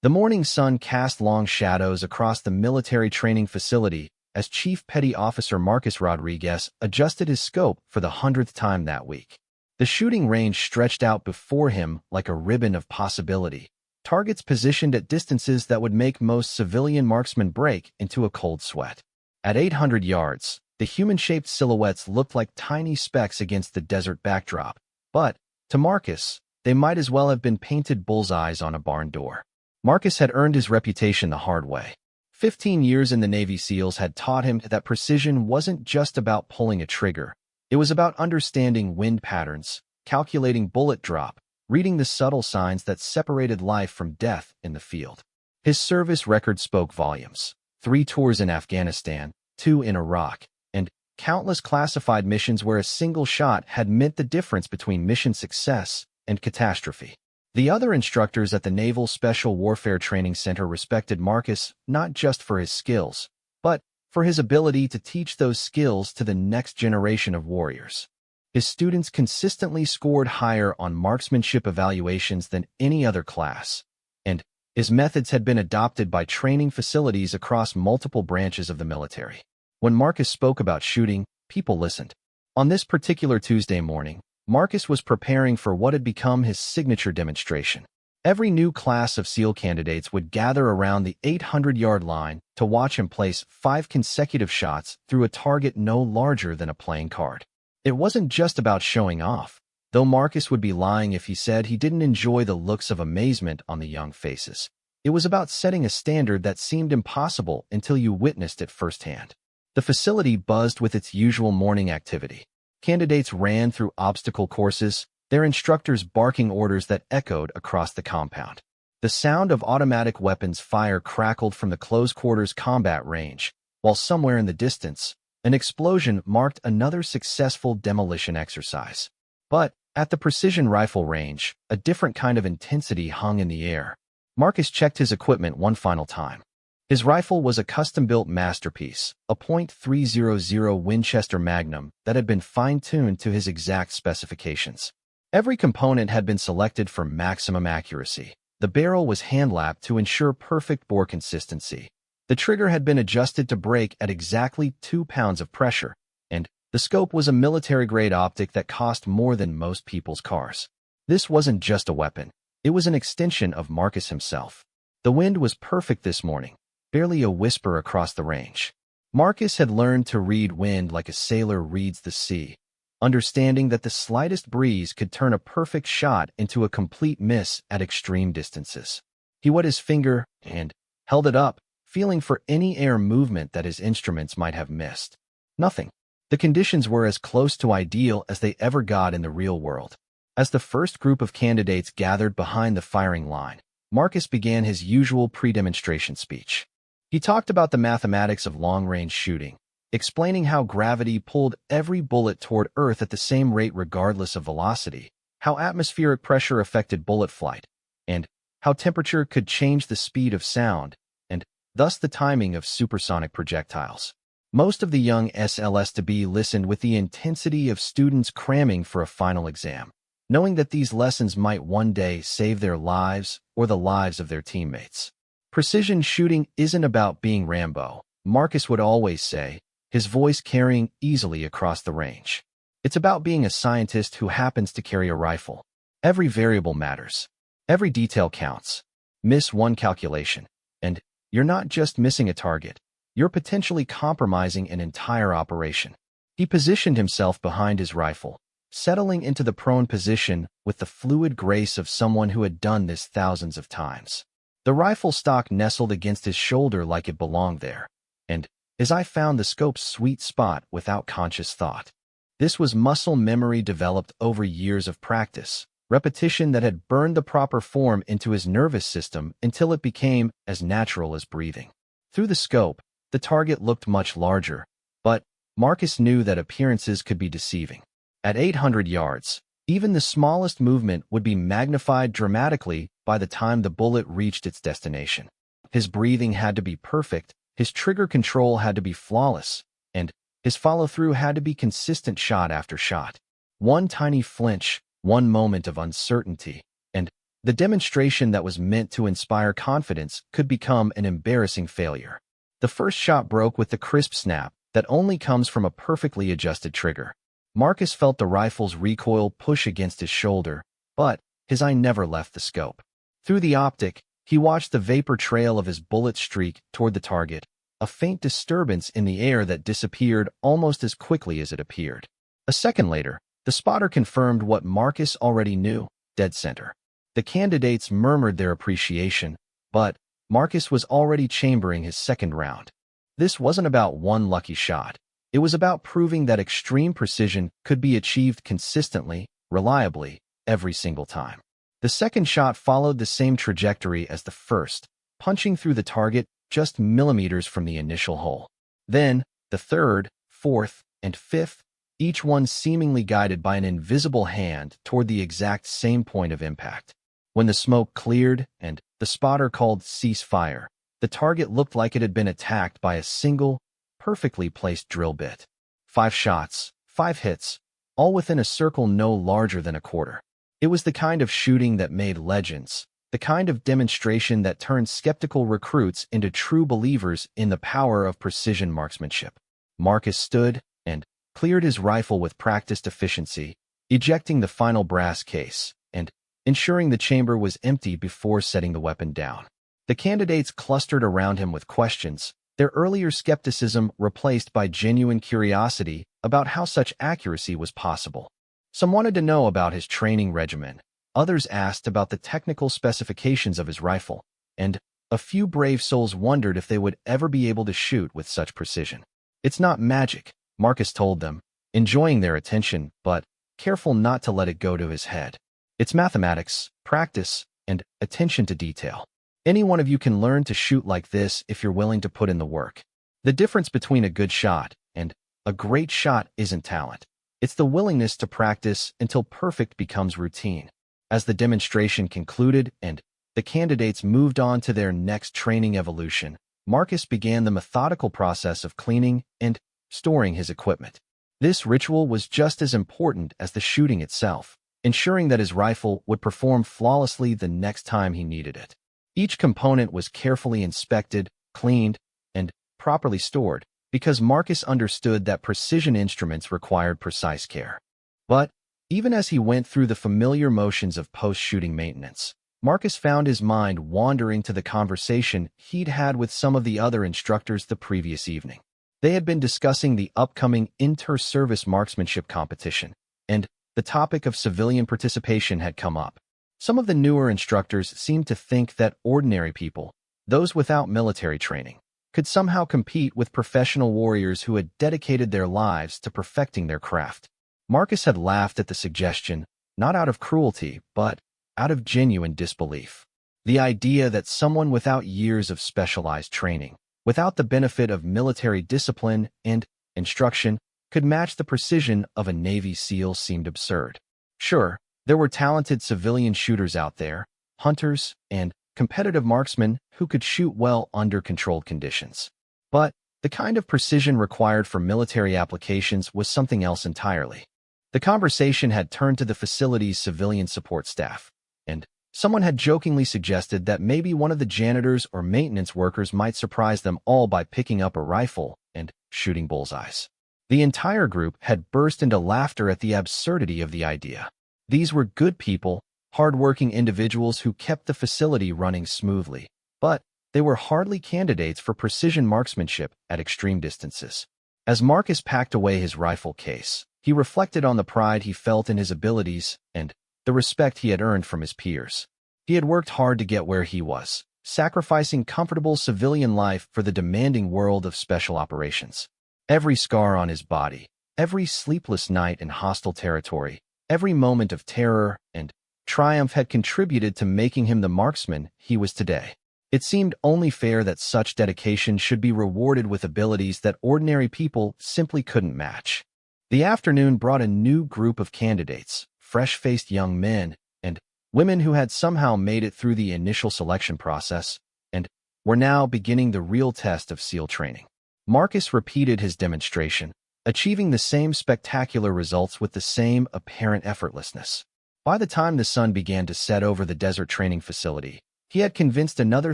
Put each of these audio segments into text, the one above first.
The morning sun cast long shadows across the military training facility as Chief Petty Officer Marcus Rodriguez adjusted his scope for the 100th time that week. The shooting range stretched out before him like a ribbon of possibility, targets positioned at distances that would make most civilian marksmen break into a cold sweat. At 800 yards, the human-shaped silhouettes looked like tiny specks against the desert backdrop, but, to Marcus, they might as well have been painted bullseyes on a barn door. Marcus had earned his reputation the hard way. 15 years in the Navy SEALs had taught him that precision wasn't just about pulling a trigger. It was about understanding wind patterns, calculating bullet drop, reading the subtle signs that separated life from death in the field. His service record spoke volumes. 3 tours in Afghanistan, 2 in Iraq, and countless classified missions where a single shot had meant the difference between mission success and catastrophe. The other instructors at the Naval Special Warfare Training Center respected Marcus not just for his skills, but for his ability to teach those skills to the next generation of warriors. His students consistently scored higher on marksmanship evaluations than any other class, and his methods had been adopted by training facilities across multiple branches of the military. When Marcus spoke about shooting, people listened. On this particular Tuesday morning, Marcus was preparing for what had become his signature demonstration. Every new class of SEAL candidates would gather around the 800-yard line to watch him place 5 consecutive shots through a target no larger than a playing card. It wasn't just about showing off, though Marcus would be lying if he said he didn't enjoy the looks of amazement on the young faces. It was about setting a standard that seemed impossible until you witnessed it firsthand. The facility buzzed with its usual morning activity. Candidates ran through obstacle courses, their instructors barking orders that echoed across the compound. The sound of automatic weapons fire crackled from the close-quarters combat range, while somewhere in the distance, an explosion marked another successful demolition exercise. But at the precision rifle range, a different kind of intensity hung in the air. Marcus checked his equipment one final time. His rifle was a custom-built masterpiece, a .300 Winchester Magnum that had been fine-tuned to his exact specifications. Every component had been selected for maximum accuracy. The barrel was hand-lapped to ensure perfect bore consistency. The trigger had been adjusted to break at exactly 2 pounds of pressure, and the scope was a military-grade optic that cost more than most people's cars. This wasn't just a weapon. It was an extension of Marcus himself. The wind was perfect this morning, barely a whisper across the range. Marcus had learned to read wind like a sailor reads the sea, understanding that the slightest breeze could turn a perfect shot into a complete miss at extreme distances. He wet his finger and held it up, feeling for any air movement that his instruments might have missed. Nothing. The conditions were as close to ideal as they ever got in the real world. As the first group of candidates gathered behind the firing line, Marcus began his usual pre-demonstration speech. He talked about the mathematics of long-range shooting, explaining how gravity pulled every bullet toward Earth at the same rate regardless of velocity, how atmospheric pressure affected bullet flight, and how temperature could change the speed of sound, and thus the timing of supersonic projectiles. Most of the young SLS-to-be listened with the intensity of students cramming for a final exam, knowing that these lessons might one day save their lives or the lives of their teammates. Precision shooting isn't about being Rambo, Marcus would always say, his voice carrying easily across the range. It's about being a scientist who happens to carry a rifle. Every variable matters. Every detail counts. Miss one calculation, and you're not just missing a target, you're potentially compromising an entire operation. He positioned himself behind his rifle, settling into the prone position with the fluid grace of someone who had done this thousands of times. The rifle stock nestled against his shoulder like it belonged there, and his eye found the scope's sweet spot without conscious thought. This was muscle memory developed over years of practice, repetition that had burned the proper form into his nervous system until it became as natural as breathing. Through the scope, the target looked much larger, but Marcus knew that appearances could be deceiving. At 800 yards, even the smallest movement would be magnified dramatically by the time the bullet reached its destination. His breathing had to be perfect, his trigger control had to be flawless, and his follow-through had to be consistent shot after shot. One tiny flinch, one moment of uncertainty, and The demonstration that was meant to inspire confidence could become an embarrassing failure. The first shot broke with the crisp snap that only comes from a perfectly adjusted trigger. Marcus felt the rifle's recoil push against his shoulder, but his eye never left the scope. Through the optic, he watched the vapor trail of his bullet streak toward the target, a faint disturbance in the air that disappeared almost as quickly as it appeared. A second later, the spotter confirmed what Marcus already knew: dead center. The candidates murmured their appreciation, but Marcus was already chambering his second round. This wasn't about one lucky shot. It was about proving that extreme precision could be achieved consistently, reliably, every single time. The second shot followed the same trajectory as the first, punching through the target just millimeters from the initial hole. Then, the third, fourth, and fifth, each one seemingly guided by an invisible hand toward the exact same point of impact. When the smoke cleared and the spotter called "cease fire," the target looked like it had been attacked by a single, perfectly placed drill bit. 5 shots, 5 hits, all within a circle no larger than a quarter. It was the kind of shooting that made legends, the kind of demonstration that turned skeptical recruits into true believers in the power of precision marksmanship. Marcus stood and cleared his rifle with practiced efficiency, ejecting the final brass case and ensuring the chamber was empty before setting the weapon down. The candidates clustered around him with questions, their earlier skepticism replaced by genuine curiosity about how such accuracy was possible. Some wanted to know about his training regimen, others asked about the technical specifications of his rifle, and a few brave souls wondered if they would ever be able to shoot with such precision. "It's not magic," Marcus told them, enjoying their attention but careful not to let it go to his head. "It's mathematics, practice, and attention to detail. Any one of you can learn to shoot like this if you're willing to put in the work. The difference between a good shot and a great shot isn't talent. It's the willingness to practice until perfect becomes routine." As the demonstration concluded and the candidates moved on to their next training evolution, Marcus began the methodical process of cleaning and storing his equipment. This ritual was just as important as the shooting itself, ensuring that his rifle would perform flawlessly the next time he needed it. Each component was carefully inspected, cleaned, and properly stored, because Marcus understood that precision instruments required precise care. But even as he went through the familiar motions of post-shooting maintenance, Marcus found his mind wandering to the conversation he'd had with some of the other instructors the previous evening. They had been discussing the upcoming inter-service marksmanship competition, and the topic of civilian participation had come up. Some of the newer instructors seemed to think that ordinary people, those without military training, could somehow compete with professional warriors who had dedicated their lives to perfecting their craft. Marcus had laughed at the suggestion, not out of cruelty, but out of genuine disbelief. The idea that someone without years of specialized training, without the benefit of military discipline and instruction, could match the precision of a Navy SEAL seemed absurd. Sure, there were talented civilian shooters out there, hunters and competitive marksmen who could shoot well under controlled conditions. But the kind of precision required for military applications was something else entirely. The conversation had turned to the facility's civilian support staff, and someone had jokingly suggested that maybe one of the janitors or maintenance workers might surprise them all by picking up a rifle and shooting bullseyes. The entire group had burst into laughter at the absurdity of the idea. These were good people, hard-working individuals who kept the facility running smoothly, but they were hardly candidates for precision marksmanship at extreme distances. As Marcus packed away his rifle case, he reflected on the pride he felt in his abilities and the respect he had earned from his peers. He had worked hard to get where he was, sacrificing comfortable civilian life for the demanding world of special operations. Every scar on his body, every sleepless night in hostile territory, every moment of terror and triumph had contributed to making him the marksman he was today. It seemed only fair that such dedication should be rewarded with abilities that ordinary people simply couldn't match. The afternoon brought a new group of candidates, fresh-faced young men and women who had somehow made it through the initial selection process and were now beginning the real test of SEAL training. Marcus repeated his demonstration, achieving the same spectacular results with the same apparent effortlessness. By the time the sun began to set over the desert training facility, he had convinced another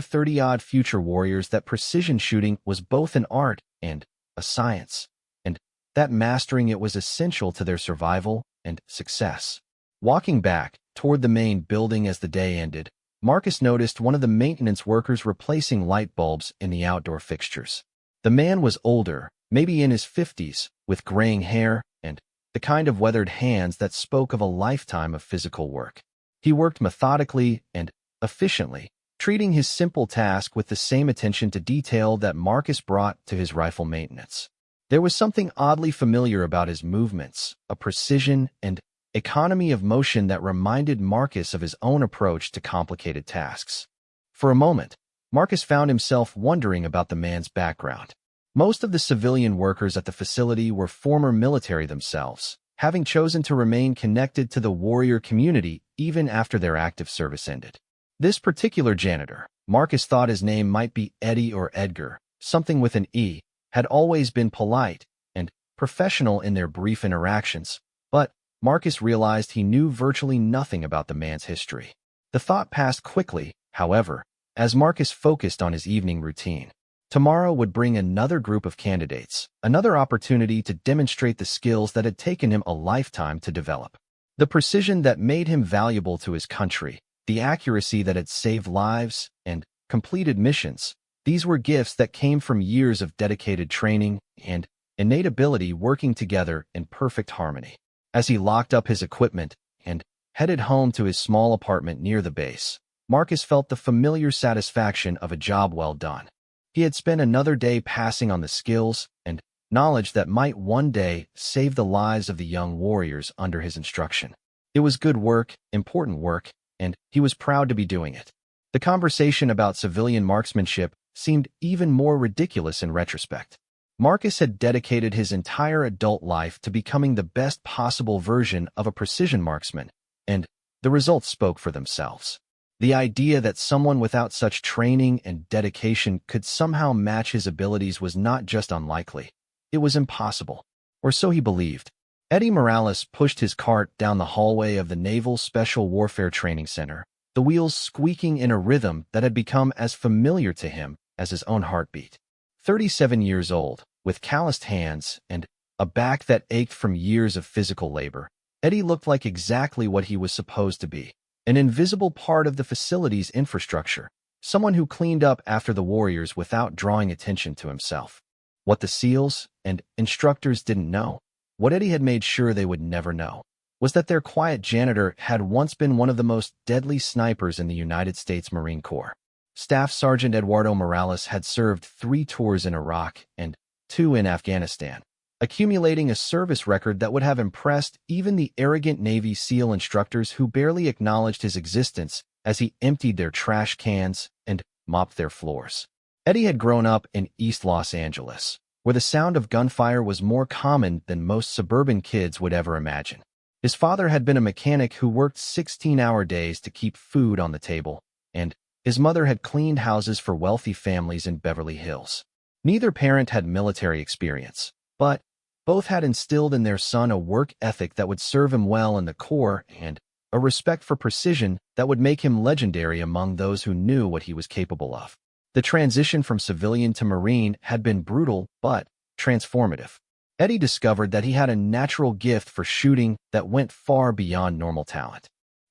30-odd future warriors that precision shooting was both an art and a science, and that mastering it was essential to their survival and success. Walking back toward the main building as the day ended, Marcus noticed one of the maintenance workers replacing light bulbs in the outdoor fixtures. The man was older, maybe in his 50s, with graying hair and the kind of weathered hands that spoke of a lifetime of physical work. He worked methodically and efficiently, treating his simple task with the same attention to detail that Marcus brought to his rifle maintenance. There was something oddly familiar about his movements, a precision and economy of motion that reminded Marcus of his own approach to complicated tasks. For a moment, Marcus found himself wondering about the man's background. Most of the civilian workers at the facility were former military themselves, having chosen to remain connected to the warrior community even after their active service ended. This particular janitor, Marcus thought his name might be Eddie or Edgar, something with an E, had always been polite and professional in their brief interactions, but Marcus realized he knew virtually nothing about the man's history. The thought passed quickly, however, as Marcus focused on his evening routine. Tomorrow would bring another group of candidates, another opportunity to demonstrate the skills that had taken him a lifetime to develop. The precision that made him valuable to his country, the accuracy that had saved lives and completed missions, these were gifts that came from years of dedicated training and innate ability working together in perfect harmony. As he locked up his equipment and headed home to his small apartment near the base, Marcus felt the familiar satisfaction of a job well done. He had spent another day passing on the skills and knowledge that might one day save the lives of the young warriors under his instruction. It was good work, important work, and he was proud to be doing it. The conversation about civilian marksmanship seemed even more ridiculous in retrospect. Marcus had dedicated his entire adult life to becoming the best possible version of a precision marksman, and the results spoke for themselves. The idea that someone without such training and dedication could somehow match his abilities was not just unlikely, it was impossible, or so he believed. Eddie Morales pushed his cart down the hallway of the Naval Special Warfare Training Center, the wheels squeaking in a rhythm that had become as familiar to him as his own heartbeat. 37 years old, with calloused hands and a back that ached from years of physical labor, Eddie looked like exactly what he was supposed to be, an invisible part of the facility's infrastructure, someone who cleaned up after the warriors without drawing attention to himself. What the SEALs and instructors didn't know, what Eddie had made sure they would never know, was that their quiet janitor had once been one of the most deadly snipers in the United States Marine Corps. Staff Sergeant Eduardo Morales had served 3 tours in Iraq and 2 in Afghanistan, accumulating a service record that would have impressed even the arrogant Navy SEAL instructors who barely acknowledged his existence as he emptied their trash cans and mopped their floors. Eddie had grown up in East Los Angeles, where the sound of gunfire was more common than most suburban kids would ever imagine. His father had been a mechanic who worked 16-hour days to keep food on the table, and his mother had cleaned houses for wealthy families in Beverly Hills. Neither parent had military experience, but both had instilled in their son a work ethic that would serve him well in the Corps and a respect for precision that would make him legendary among those who knew what he was capable of. The transition from civilian to Marine had been brutal but transformative. Eddie discovered that he had a natural gift for shooting that went far beyond normal talent.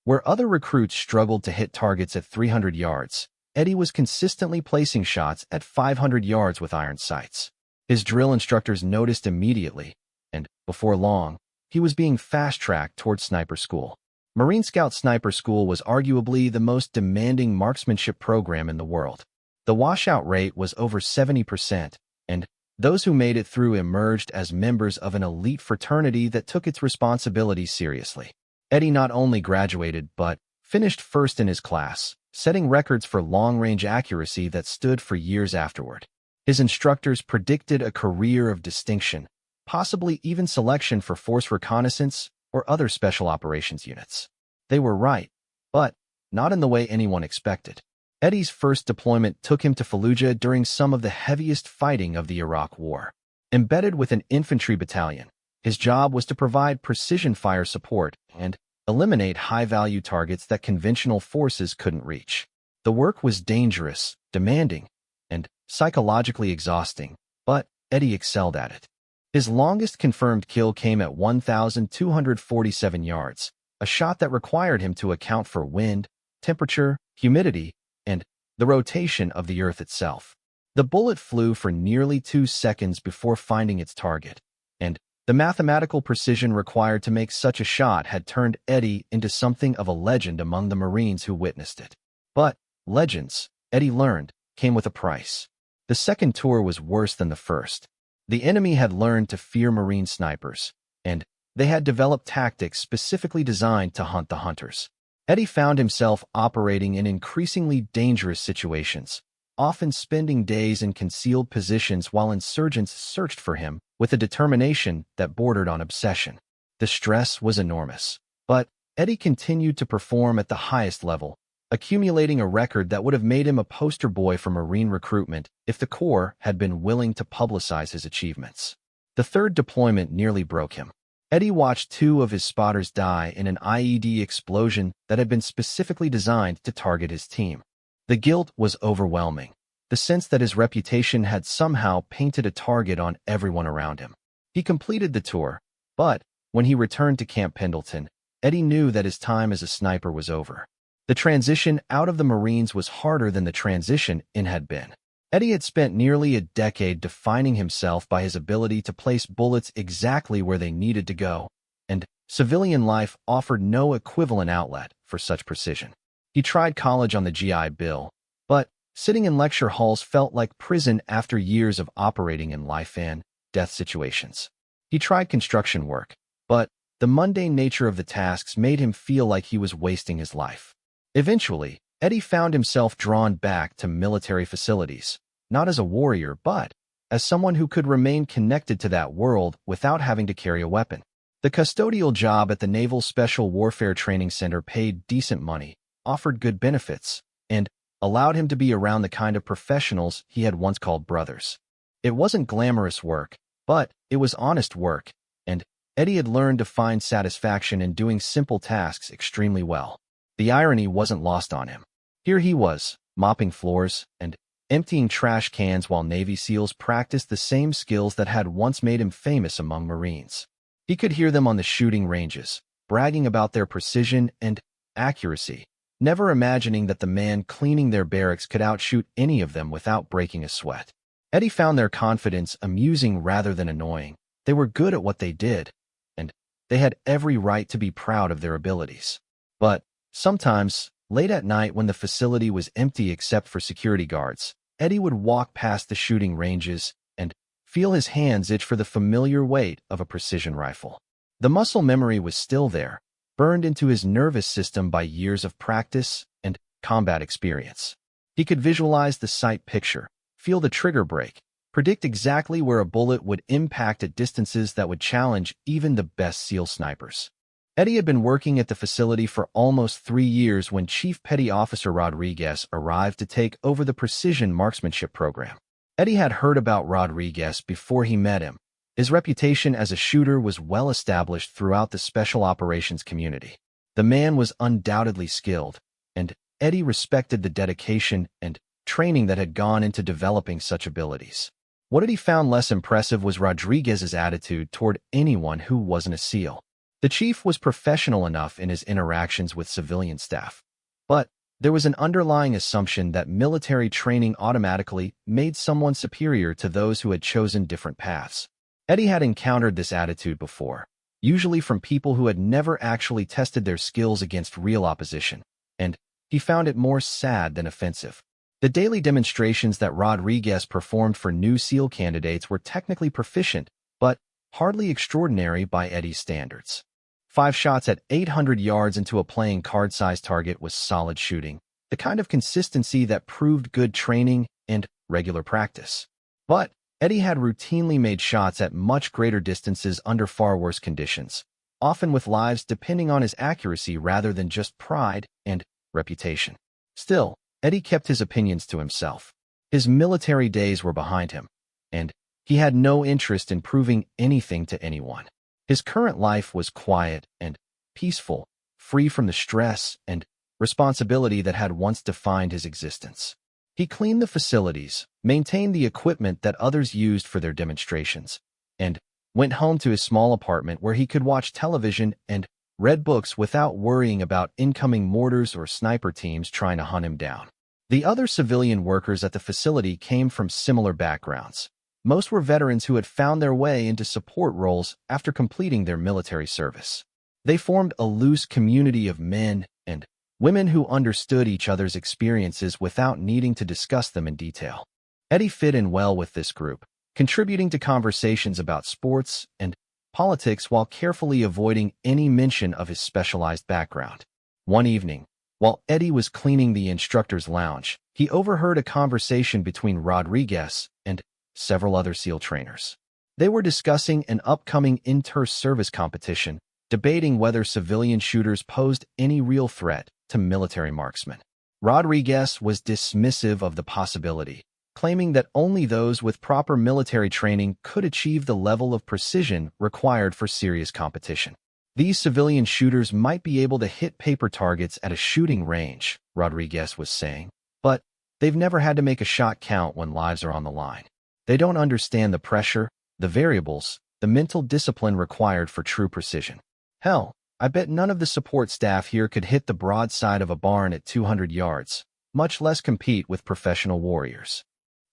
Where other recruits struggled to hit targets at 300 yards, Eddie was consistently placing shots at 500 yards with iron sights. His drill instructors noticed immediately, and before long, he was being fast-tracked towards sniper school. Marine Scout Sniper School was arguably the most demanding marksmanship program in the world. The washout rate was over 70%, and those who made it through emerged as members of an elite fraternity that took its responsibilities seriously. Eddie not only graduated but finished first in his class, setting records for long-range accuracy that stood for years afterward. His instructors predicted a career of distinction, possibly even selection for force reconnaissance or other special operations units. They were right, but not in the way anyone expected. Eddie's first deployment took him to Fallujah during some of the heaviest fighting of the Iraq War. Embedded with an infantry battalion, his job was to provide precision fire support and eliminate high-value targets that conventional forces couldn't reach. The work was dangerous, demanding, and psychologically exhausting, but Eddie excelled at it. His longest confirmed kill came at 1,247 yards, a shot that required him to account for wind, temperature, humidity, and the rotation of the Earth itself. The bullet flew for nearly 2 seconds before finding its target, and the mathematical precision required to make such a shot had turned Eddie into something of a legend among the Marines who witnessed it. But legends, Eddie learned, came with a price. The second tour was worse than the first. The enemy had learned to fear Marine snipers, and they had developed tactics specifically designed to hunt the hunters. Eddie found himself operating in increasingly dangerous situations, often spending days in concealed positions while insurgents searched for him with a determination that bordered on obsession. The stress was enormous, but Eddie continued to perform at the highest level, accumulating a record that would have made him a poster boy for Marine recruitment if the Corps had been willing to publicize his achievements. The third deployment nearly broke him. Eddie watched 2 of his spotters die in an IED explosion that had been specifically designed to target his team. The guilt was overwhelming, the sense that his reputation had somehow painted a target on everyone around him. He completed the tour, but when he returned to Camp Pendleton, Eddie knew that his time as a sniper was over. The transition out of the Marines was harder than the transition in had been. Eddie had spent nearly a decade defining himself by his ability to place bullets exactly where they needed to go, and civilian life offered no equivalent outlet for such precision. He tried college on the GI Bill, but sitting in lecture halls felt like prison after years of operating in life and death situations. He tried construction work, but the mundane nature of the tasks made him feel like he was wasting his life. Eventually, Eddie found himself drawn back to military facilities, not as a warrior, but as someone who could remain connected to that world without having to carry a weapon. The custodial job at the Naval Special Warfare Training Center paid decent money, offered good benefits, and allowed him to be around the kind of professionals he had once called brothers. It wasn't glamorous work, but it was honest work, and Eddie had learned to find satisfaction in doing simple tasks extremely well. The irony wasn't lost on him. Here he was, mopping floors and emptying trash cans while Navy SEALs practiced the same skills that had once made him famous among Marines. He could hear them on the shooting ranges, bragging about their precision and accuracy, never imagining that the man cleaning their barracks could outshoot any of them without breaking a sweat. Eddie found their confidence amusing rather than annoying. They were good at what they did, and they had every right to be proud of their abilities. But sometimes, late at night when the facility was empty except for security guards, Eddie would walk past the shooting ranges and feel his hands itch for the familiar weight of a precision rifle. The muscle memory was still there, burned into his nervous system by years of practice and combat experience. He could visualize the sight picture, feel the trigger break, predict exactly where a bullet would impact at distances that would challenge even the best SEAL snipers. Eddie had been working at the facility for almost 3 years when Chief Petty Officer Rodriguez arrived to take over the precision marksmanship program. Eddie had heard about Rodriguez before he met him. His reputation as a shooter was well established throughout the special operations community. The man was undoubtedly skilled, and Eddie respected the dedication and training that had gone into developing such abilities. What Eddie found less impressive was Rodriguez's attitude toward anyone who wasn't a SEAL. The chief was professional enough in his interactions with civilian staff, but there was an underlying assumption that military training automatically made someone superior to those who had chosen different paths. Eddie had encountered this attitude before, usually from people who had never actually tested their skills against real opposition, and he found it more sad than offensive. The daily demonstrations that Rodriguez performed for new SEAL candidates were technically proficient, but hardly extraordinary by Eddie's standards. 5 shots at 800 yards into a playing card-sized target was solid shooting, the kind of consistency that proved good training and regular practice. But Eddie had routinely made shots at much greater distances under far worse conditions, often with lives depending on his accuracy rather than just pride and reputation. Still, Eddie kept his opinions to himself. His military days were behind him, and he had no interest in proving anything to anyone. His current life was quiet and peaceful, free from the stress and responsibility that had once defined his existence. He cleaned the facilities, maintained the equipment that others used for their demonstrations, and went home to his small apartment where he could watch television and read books without worrying about incoming mortars or sniper teams trying to hunt him down. The other civilian workers at the facility came from similar backgrounds. Most were veterans who had found their way into support roles after completing their military service. They formed a loose community of men and women who understood each other's experiences without needing to discuss them in detail. Eddie fit in well with this group, contributing to conversations about sports and politics while carefully avoiding any mention of his specialized background. One evening, while Eddie was cleaning the instructor's lounge, he overheard a conversation between Rodriguez and several other SEAL trainers. They were discussing an upcoming inter-service competition, debating whether civilian shooters posed any real threat to military marksmen. Rodriguez was dismissive of the possibility, claiming that only those with proper military training could achieve the level of precision required for serious competition. These civilian shooters might be able to hit paper targets at a shooting range, Rodriguez was saying, but they've never had to make a shot count when lives are on the line. They don't understand the pressure, the variables, the mental discipline required for true precision. Hell, I bet none of the support staff here could hit the broadside of a barn at 200 yards, much less compete with professional warriors.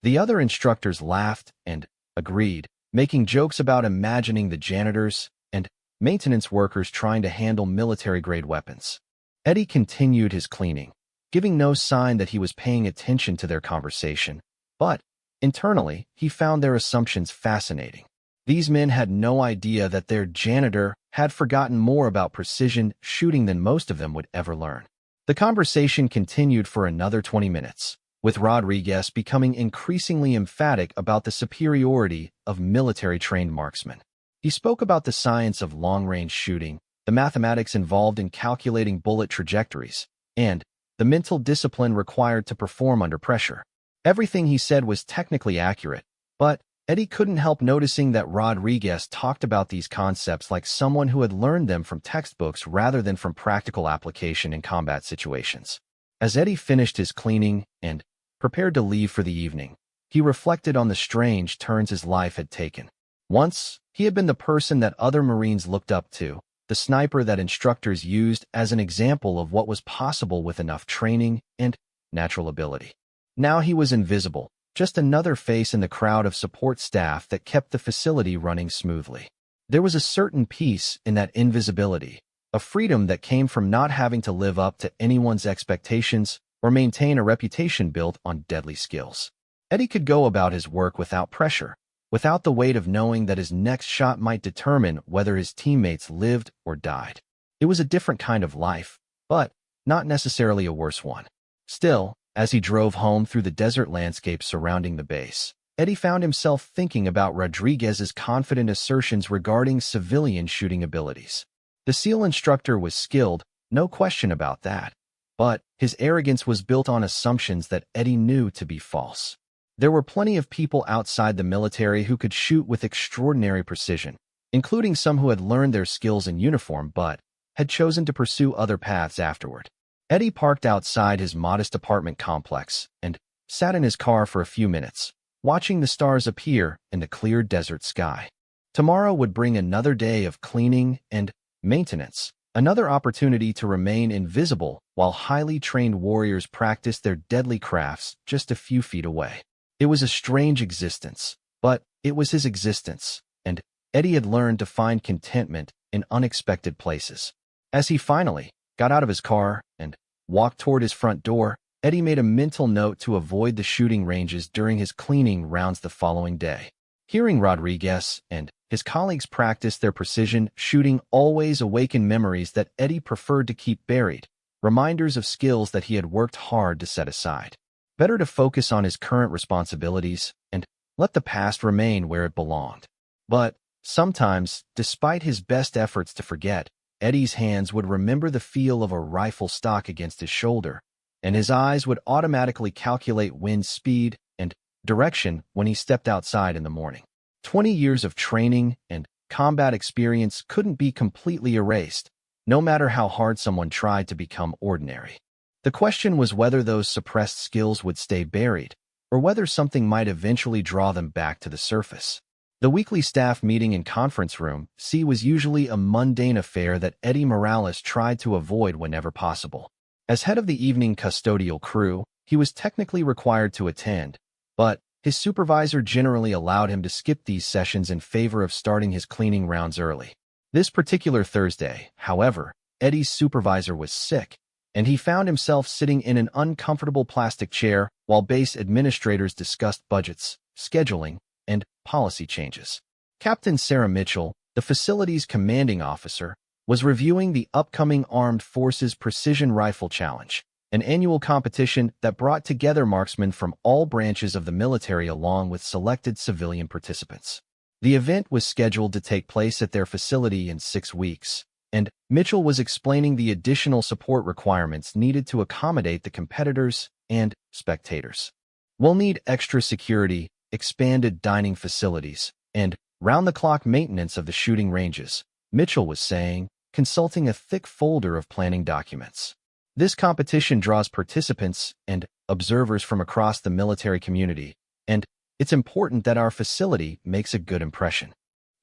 The other instructors laughed and agreed, making jokes about imagining the janitors and maintenance workers trying to handle military-grade weapons. Eddie continued his cleaning, giving no sign that he was paying attention to their conversation, but internally, he found their assumptions fascinating. These men had no idea that their janitor had forgotten more about precision shooting than most of them would ever learn. The conversation continued for another 20 minutes, with Rodriguez becoming increasingly emphatic about the superiority of military-trained marksmen. He spoke about the science of long-range shooting, the mathematics involved in calculating bullet trajectories, and the mental discipline required to perform under pressure. Everything he said was technically accurate, but Eddie couldn't help noticing that Rodriguez talked about these concepts like someone who had learned them from textbooks rather than from practical application in combat situations. As Eddie finished his cleaning and prepared to leave for the evening, he reflected on the strange turns his life had taken. Once, he had been the person that other Marines looked up to, the sniper that instructors used as an example of what was possible with enough training and natural ability. Now he was invisible, just another face in the crowd of support staff that kept the facility running smoothly. There was a certain peace in that invisibility, a freedom that came from not having to live up to anyone's expectations or maintain a reputation built on deadly skills. Eddie could go about his work without pressure, without the weight of knowing that his next shot might determine whether his teammates lived or died. It was a different kind of life, but not necessarily a worse one. Still, as he drove home through the desert landscape surrounding the base, Eddie found himself thinking about Rodriguez's confident assertions regarding civilian shooting abilities. The SEAL instructor was skilled, no question about that, but his arrogance was built on assumptions that Eddie knew to be false. There were plenty of people outside the military who could shoot with extraordinary precision, including some who had learned their skills in uniform but had chosen to pursue other paths afterward. Eddie parked outside his modest apartment complex and sat in his car for a few minutes, watching the stars appear in the clear desert sky. Tomorrow would bring another day of cleaning and maintenance, another opportunity to remain invisible while highly trained warriors practiced their deadly crafts just a few feet away. It was a strange existence, but it was his existence, and Eddie had learned to find contentment in unexpected places. As he finally got out of his car and walked toward his front door, Eddie made a mental note to avoid the shooting ranges during his cleaning rounds the following day. Hearing Rodriguez and his colleagues practice their precision shooting always awakened memories that Eddie preferred to keep buried, reminders of skills that he had worked hard to set aside. Better to focus on his current responsibilities and let the past remain where it belonged. But sometimes, despite his best efforts to forget, Eddie's hands would remember the feel of a rifle stock against his shoulder, and his eyes would automatically calculate wind speed and direction when he stepped outside in the morning. 20 years of training and combat experience couldn't be completely erased, no matter how hard someone tried to become ordinary. The question was whether those suppressed skills would stay buried, or whether something might eventually draw them back to the surface. The weekly staff meeting in conference room C was usually a mundane affair that Eddie Morales tried to avoid whenever possible. As head of the evening custodial crew, he was technically required to attend, but his supervisor generally allowed him to skip these sessions in favor of starting his cleaning rounds early. This particular Thursday, however, Eddie's supervisor was sick, and he found himself sitting in an uncomfortable plastic chair while base administrators discussed budgets, scheduling, and policy changes. Captain Sarah Mitchell, the facility's commanding officer, was reviewing the upcoming Armed Forces Precision Rifle Challenge, an annual competition that brought together marksmen from all branches of the military along with selected civilian participants. The event was scheduled to take place at their facility in 6 weeks, and Mitchell was explaining the additional support requirements needed to accommodate the competitors and spectators. We'll need extra security, expanded dining facilities, and round-the-clock maintenance of the shooting ranges, Mitchell was saying, consulting a thick folder of planning documents. This competition draws participants and observers from across the military community, and it's important that our facility makes a good impression.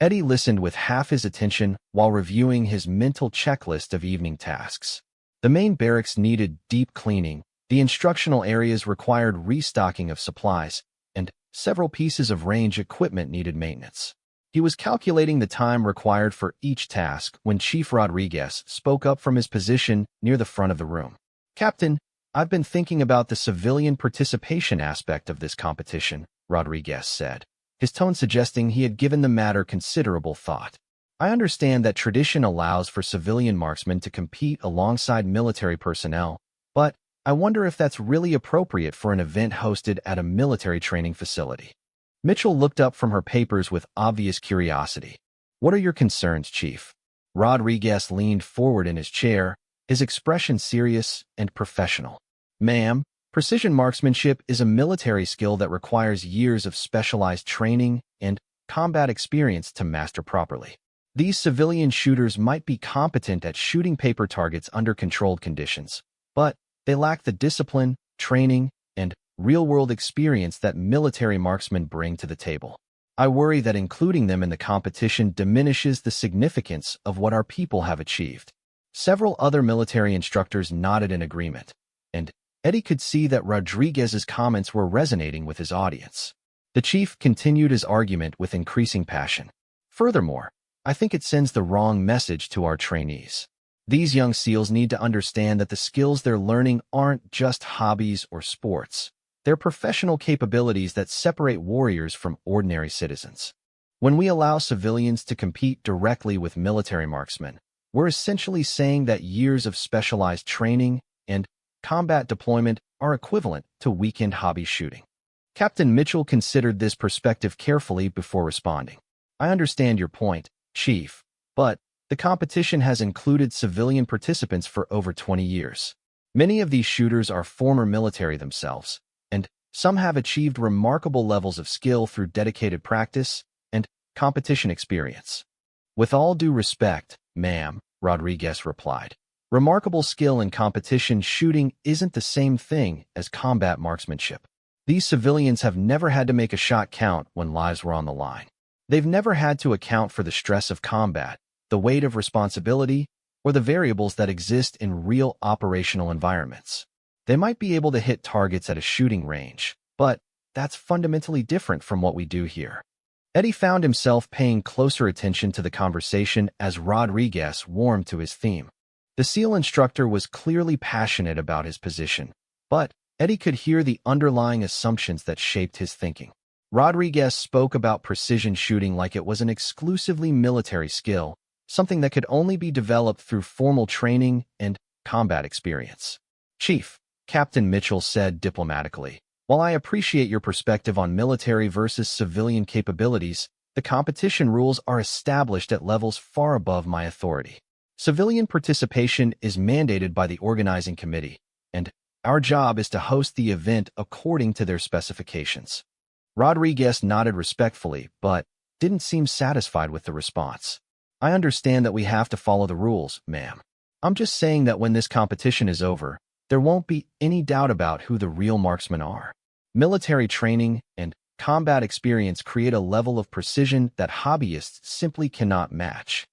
Eddie listened with half his attention while reviewing his mental checklist of evening tasks. The main barracks needed deep cleaning, the instructional areas required restocking of supplies, and several pieces of range equipment needed maintenance. He was calculating the time required for each task when Chief Rodriguez spoke up from his position near the front of the room. "Captain, I've been thinking about the civilian participation aspect of this competition," Rodriguez said, his tone suggesting he had given the matter considerable thought. "I understand that tradition allows for civilian marksmen to compete alongside military personnel, but I wonder if that's really appropriate for an event hosted at a military training facility." Mitchell looked up from her papers with obvious curiosity. "What are your concerns, Chief?" Rodriguez leaned forward in his chair, his expression serious and professional. "Ma'am, precision marksmanship is a military skill that requires years of specialized training and combat experience to master properly. These civilian shooters might be competent at shooting paper targets under controlled conditions, but they lack the discipline, training, and real-world experience that military marksmen bring to the table. I worry that including them in the competition diminishes the significance of what our people have achieved." Several other military instructors nodded in agreement, and Eddie could see that Rodriguez's comments were resonating with his audience. The chief continued his argument with increasing passion. "Furthermore, I think it sends the wrong message to our trainees. These young SEALs need to understand that the skills they're learning aren't just hobbies or sports. They're professional capabilities that separate warriors from ordinary citizens. When we allow civilians to compete directly with military marksmen, we're essentially saying that years of specialized training and combat deployment are equivalent to weekend hobby shooting." Captain Mitchell considered this perspective carefully before responding. "I understand your point, Chief, but the competition has included civilian participants for over 20 years. Many of these shooters are former military themselves, and some have achieved remarkable levels of skill through dedicated practice and competition experience." "With all due respect, ma'am," Rodriguez replied, "remarkable skill in competition shooting isn't the same thing as combat marksmanship. These civilians have never had to make a shot count when lives were on the line. They've never had to account for the stress of combat, the weight of responsibility, or the variables that exist in real operational environments. They might be able to hit targets at a shooting range, but that's fundamentally different from what we do here." Eddie found himself paying closer attention to the conversation as Rodriguez warmed to his theme. The SEAL instructor was clearly passionate about his position, but Eddie could hear the underlying assumptions that shaped his thinking. Rodriguez spoke about precision shooting like it was an exclusively military skill, something that could only be developed through formal training and combat experience. "Chief," Captain Mitchell said diplomatically, "while I appreciate your perspective on military versus civilian capabilities, the competition rules are established at levels far above my authority. Civilian participation is mandated by the organizing committee, and our job is to host the event according to their specifications." Rodriguez nodded respectfully, but didn't seem satisfied with the response. "I understand that we have to follow the rules, ma'am. I'm just saying that when this competition is over, there won't be any doubt about who the real marksmen are. Military training and combat experience create a level of precision that hobbyists simply cannot match.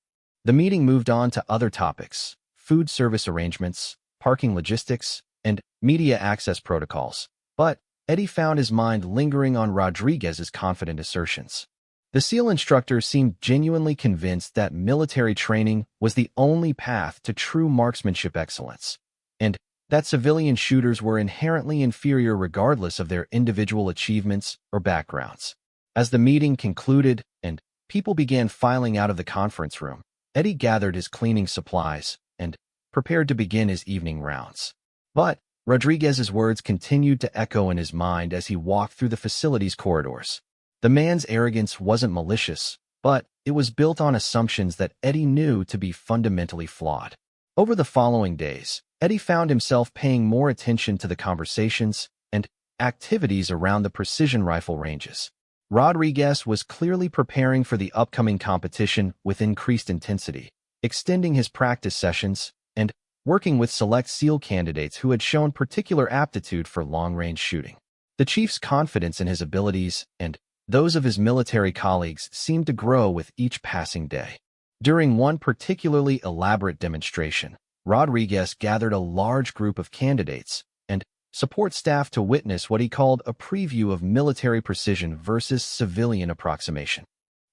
The meeting moved on to other topics: food service arrangements, parking logistics, and media access protocols. But Eddie found his mind lingering on Rodriguez's confident assertions. The SEAL instructor seemed genuinely convinced that military training was the only path to true marksmanship excellence, and that civilian shooters were inherently inferior regardless of their individual achievements or backgrounds. As the meeting concluded and people began filing out of the conference room, Eddie gathered his cleaning supplies and prepared to begin his evening rounds. But Rodriguez's words continued to echo in his mind as he walked through the facility's corridors. The man's arrogance wasn't malicious, but it was built on assumptions that Eddie knew to be fundamentally flawed. Over the following days, Eddie found himself paying more attention to the conversations and activities around the precision rifle ranges. Rodriguez was clearly preparing for the upcoming competition with increased intensity, extending his practice sessions and working with select SEAL candidates who had shown particular aptitude for long-range shooting. The chief's confidence in his abilities and those of his military colleagues seemed to grow with each passing day. During one particularly elaborate demonstration, Rodriguez gathered a large group of candidates and support staff to witness what he called a preview of military precision versus civilian approximation.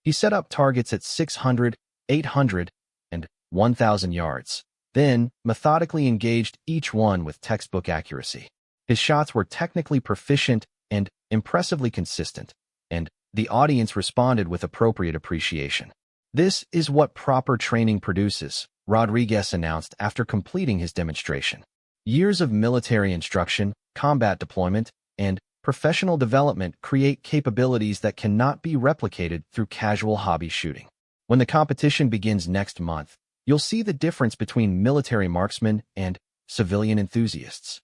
He set up targets at 600, 800, and 1,000 yards, then methodically engaged each one with textbook accuracy. His shots were technically proficient and impressively consistent, and the audience responded with appropriate appreciation. "This is what proper training produces," Rodriguez announced after completing his demonstration. Years of military instruction, combat deployment, and professional development create capabilities that cannot be replicated through casual hobby shooting. When the competition begins next month, you'll see the difference between military marksmen and civilian enthusiasts.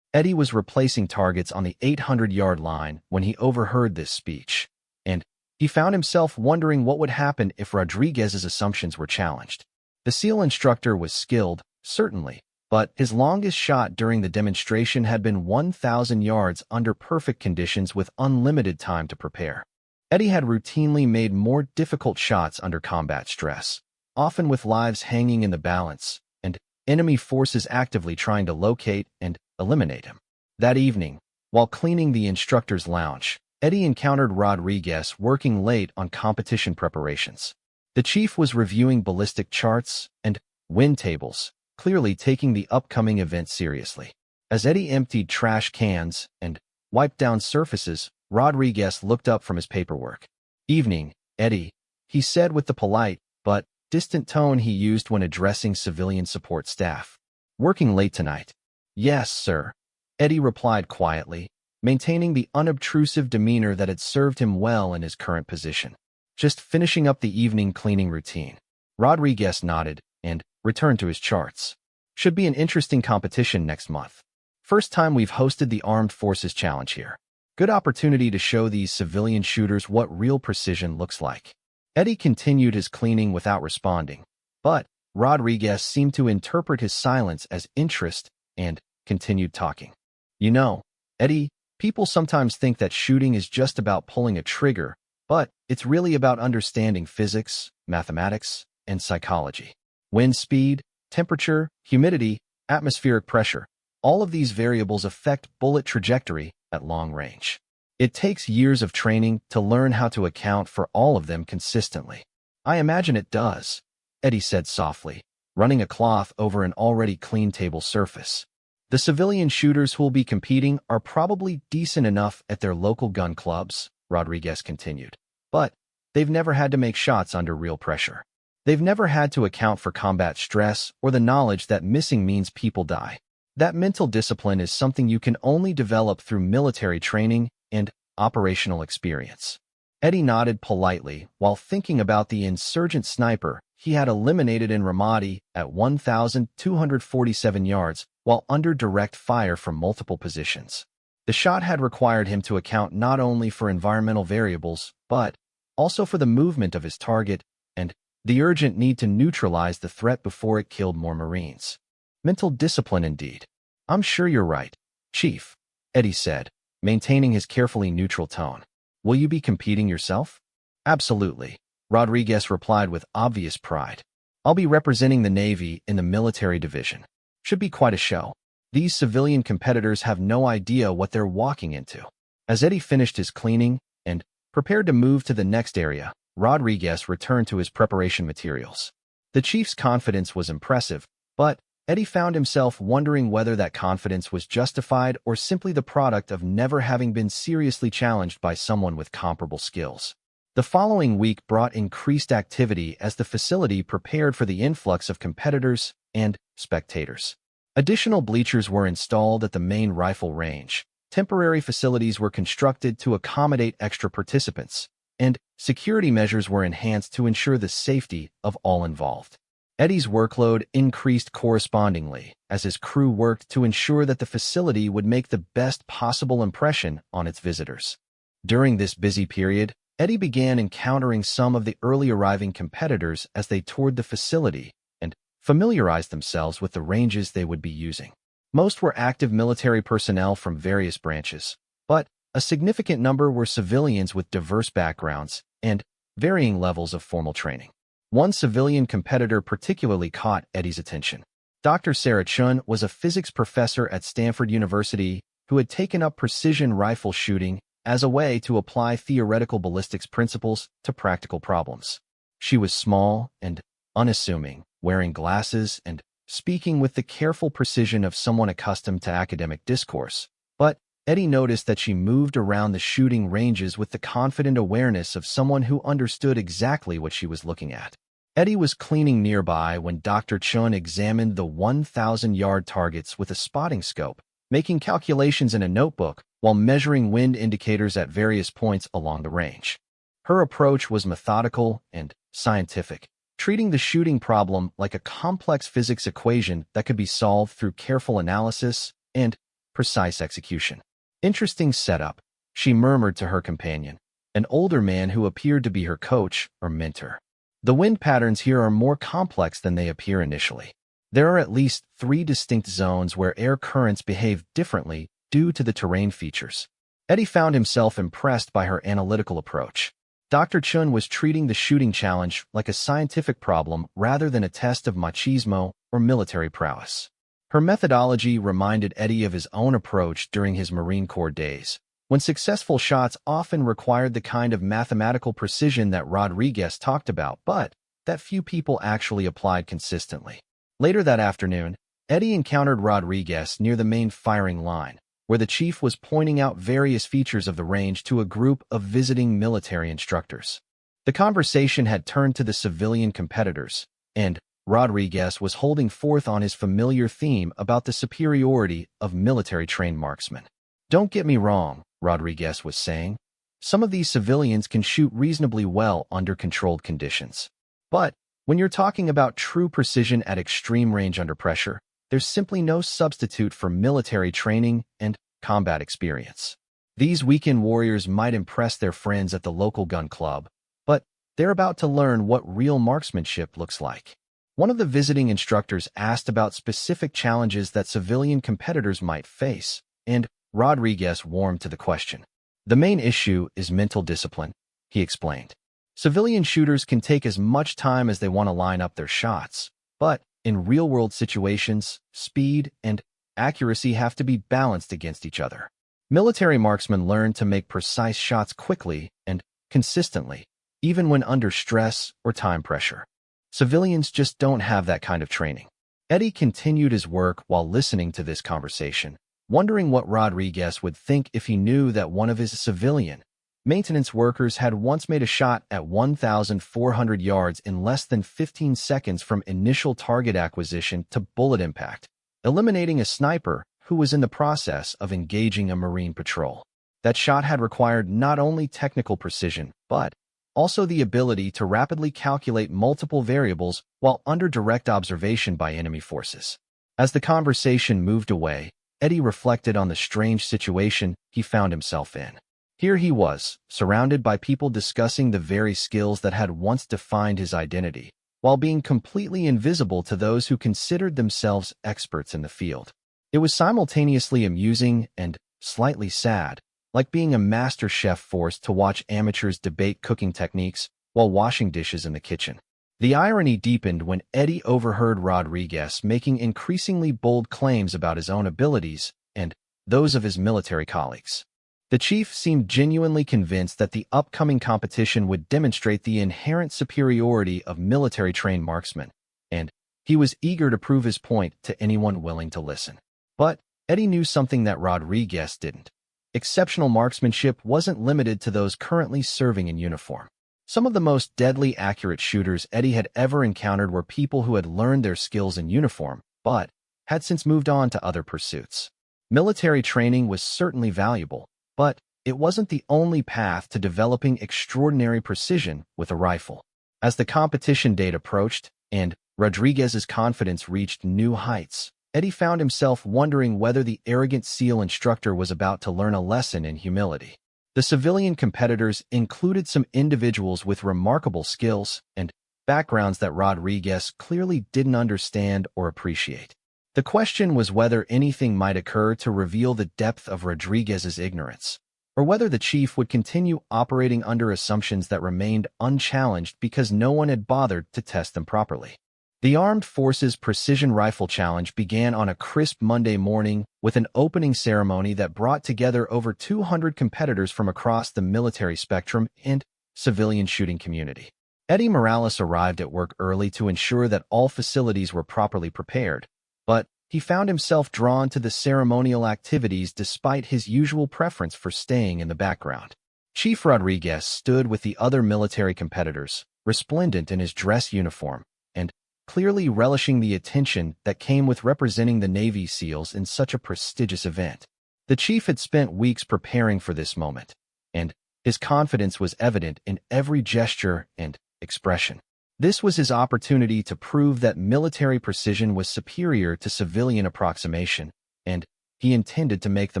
Eddie was replacing targets on the 800-yard line when he overheard this speech, and he found himself wondering what would happen if Rodriguez's assumptions were challenged. The SEAL instructor was skilled, certainly, but his longest shot during the demonstration had been 1,000 yards under perfect conditions with unlimited time to prepare. Eddie had routinely made more difficult shots under combat stress, often with lives hanging in the balance and enemy forces actively trying to locate and eliminate him. That evening, while cleaning the instructor's lounge, Eddie encountered Rodriguez working late on competition preparations. The chief was reviewing ballistic charts and wind tables, clearly taking the upcoming event seriously. As Eddie emptied trash cans and wiped down surfaces, Rodriguez looked up from his paperwork. "Evening, Eddie," he said with the polite but distant tone he used when addressing civilian support staff. "Working late tonight?" "Yes, sir," Eddie replied quietly, maintaining the unobtrusive demeanor that had served him well in his current position. "Just finishing up the evening cleaning routine." Rodriguez nodded and returned to his charts. "Should be an interesting competition next month. First time we've hosted the Armed Forces Challenge here. Good opportunity to show these civilian shooters what real precision looks like." Eddie continued his cleaning without responding, but Rodriguez seemed to interpret his silence as interest and continued talking. "You know, Eddie, people sometimes think that shooting is just about pulling a trigger, but it's really about understanding physics, mathematics, and psychology. Wind speed, temperature, humidity, atmospheric pressure, all of these variables affect bullet trajectory at long range. It takes years of training to learn how to account for all of them consistently." "I imagine it does," Eddie said softly, running a cloth over an already clean table surface. "The civilian shooters who will be competing are probably decent enough at their local gun clubs," Rodriguez continued, "but they've never had to make shots under real pressure. They've never had to account for combat stress or the knowledge that missing means people die. That mental discipline is something you can only develop through military training and operational experience." Eddie nodded politely while thinking about the insurgent sniper he had eliminated in Ramadi at 1,247 yards while under direct fire from multiple positions. The shot had required him to account not only for environmental variables, but also for the movement of his target and the urgent need to neutralize the threat before it killed more Marines. Mental discipline indeed. I'm sure you're right, Chief, Eddie said, maintaining his carefully neutral tone. Will you be competing yourself? Absolutely, Rodriguez replied with obvious pride. I'll be representing the Navy in the military division. Should be quite a show. These civilian competitors have no idea what they're walking into. As Eddie finished his cleaning and prepared to move to the next area, Rodriguez returned to his preparation materials. The chief's confidence was impressive, but Eddie found himself wondering whether that confidence was justified or simply the product of never having been seriously challenged by someone with comparable skills. The following week brought increased activity as the facility prepared for the influx of competitors and spectators. Additional bleachers were installed at the main rifle range. Temporary facilities were constructed to accommodate extra participants, and security measures were enhanced to ensure the safety of all involved. Eddie's workload increased correspondingly as his crew worked to ensure that the facility would make the best possible impression on its visitors. During this busy period, Eddie began encountering some of the early arriving competitors as they toured the facility and familiarized themselves with the ranges they would be using. Most were active military personnel from various branches, but a significant number were civilians with diverse backgrounds and varying levels of formal training. One civilian competitor particularly caught Eddie's attention. Dr. Sarah Chun was a physics professor at Stanford University who had taken up precision rifle shooting as a way to apply theoretical ballistics principles to practical problems. She was small and unassuming, wearing glasses and speaking with the careful precision of someone accustomed to academic discourse. But Eddie noticed that she moved around the shooting ranges with the confident awareness of someone who understood exactly what she was looking at. Eddie was cleaning nearby when Dr. Chun examined the 1,000-yard targets with a spotting scope, making calculations in a notebook while measuring wind indicators at various points along the range. Her approach was methodical and scientific, treating the shooting problem like a complex physics equation that could be solved through careful analysis and precise execution. Interesting setup, she murmured to her companion, an older man who appeared to be her coach or mentor. The wind patterns here are more complex than they appear initially. There are at least 3 distinct zones where air currents behave differently due to the terrain features. Eddie found himself impressed by her analytical approach. Dr. Chun was treating the shooting challenge like a scientific problem rather than a test of machismo or military prowess. Her methodology reminded Eddie of his own approach during his Marine Corps days, when successful shots often required the kind of mathematical precision that Rodriguez talked about, but that few people actually applied consistently. Later that afternoon, Eddie encountered Rodriguez near the main firing line, where the chief was pointing out various features of the range to a group of visiting military instructors. The conversation had turned to the civilian competitors, and Rodriguez was holding forth on his familiar theme about the superiority of military-trained marksmen. Don't get me wrong, Rodriguez was saying. Some of these civilians can shoot reasonably well under controlled conditions. But when you're talking about true precision at extreme range under pressure, there's simply no substitute for military training and combat experience. These weekend warriors might impress their friends at the local gun club, but they're about to learn what real marksmanship looks like. One of the visiting instructors asked about specific challenges that civilian competitors might face, and Rodriguez warmed to the question. The main issue is mental discipline, he explained. Civilian shooters can take as much time as they want to line up their shots, but in real-world situations, speed and accuracy have to be balanced against each other. Military marksmen learn to make precise shots quickly and consistently, even when under stress or time pressure. Civilians just don't have that kind of training. Eddie continued his work while listening to this conversation, wondering what Rodriguez would think if he knew that one of his civilian maintenance workers had once made a shot at 1,400 yards in less than 15 seconds from initial target acquisition to bullet impact, eliminating a sniper who was in the process of engaging a Marine patrol. That shot had required not only technical precision, but also the ability to rapidly calculate multiple variables while under direct observation by enemy forces. As the conversation moved away, Eddie reflected on the strange situation he found himself in. Here he was, surrounded by people discussing the very skills that had once defined his identity, while being completely invisible to those who considered themselves experts in the field. It was simultaneously amusing and slightly sad, like being a master chef forced to watch amateurs debate cooking techniques while washing dishes in the kitchen. The irony deepened when Eddie overheard Rodriguez making increasingly bold claims about his own abilities and those of his military colleagues. The chief seemed genuinely convinced that the upcoming competition would demonstrate the inherent superiority of military-trained marksmen, and he was eager to prove his point to anyone willing to listen. But Eddie knew something that Rodriguez didn't. Exceptional marksmanship wasn't limited to those currently serving in uniform. Some of the most deadly accurate shooters Eddie had ever encountered were people who had learned their skills in uniform, but had since moved on to other pursuits. Military training was certainly valuable, but it wasn't the only path to developing extraordinary precision with a rifle. As the competition date approached and Rodriguez's confidence reached new heights, Eddie found himself wondering whether the arrogant SEAL instructor was about to learn a lesson in humility. The civilian competitors included some individuals with remarkable skills and backgrounds that Rodriguez clearly didn't understand or appreciate. The question was whether anything might occur to reveal the depth of Rodriguez's ignorance, or whether the chief would continue operating under assumptions that remained unchallenged because no one had bothered to test them properly. The Armed Forces Precision Rifle Challenge began on a crisp Monday morning with an opening ceremony that brought together over 200 competitors from across the military spectrum and civilian shooting community. Eddie Morales arrived at work early to ensure that all facilities were properly prepared, but he found himself drawn to the ceremonial activities despite his usual preference for staying in the background. Chief Rodriguez stood with the other military competitors, resplendent in his dress uniform, and clearly relishing the attention that came with representing the Navy SEALs in such a prestigious event. The chief had spent weeks preparing for this moment, and his confidence was evident in every gesture and expression. This was his opportunity to prove that military precision was superior to civilian approximation, and he intended to make the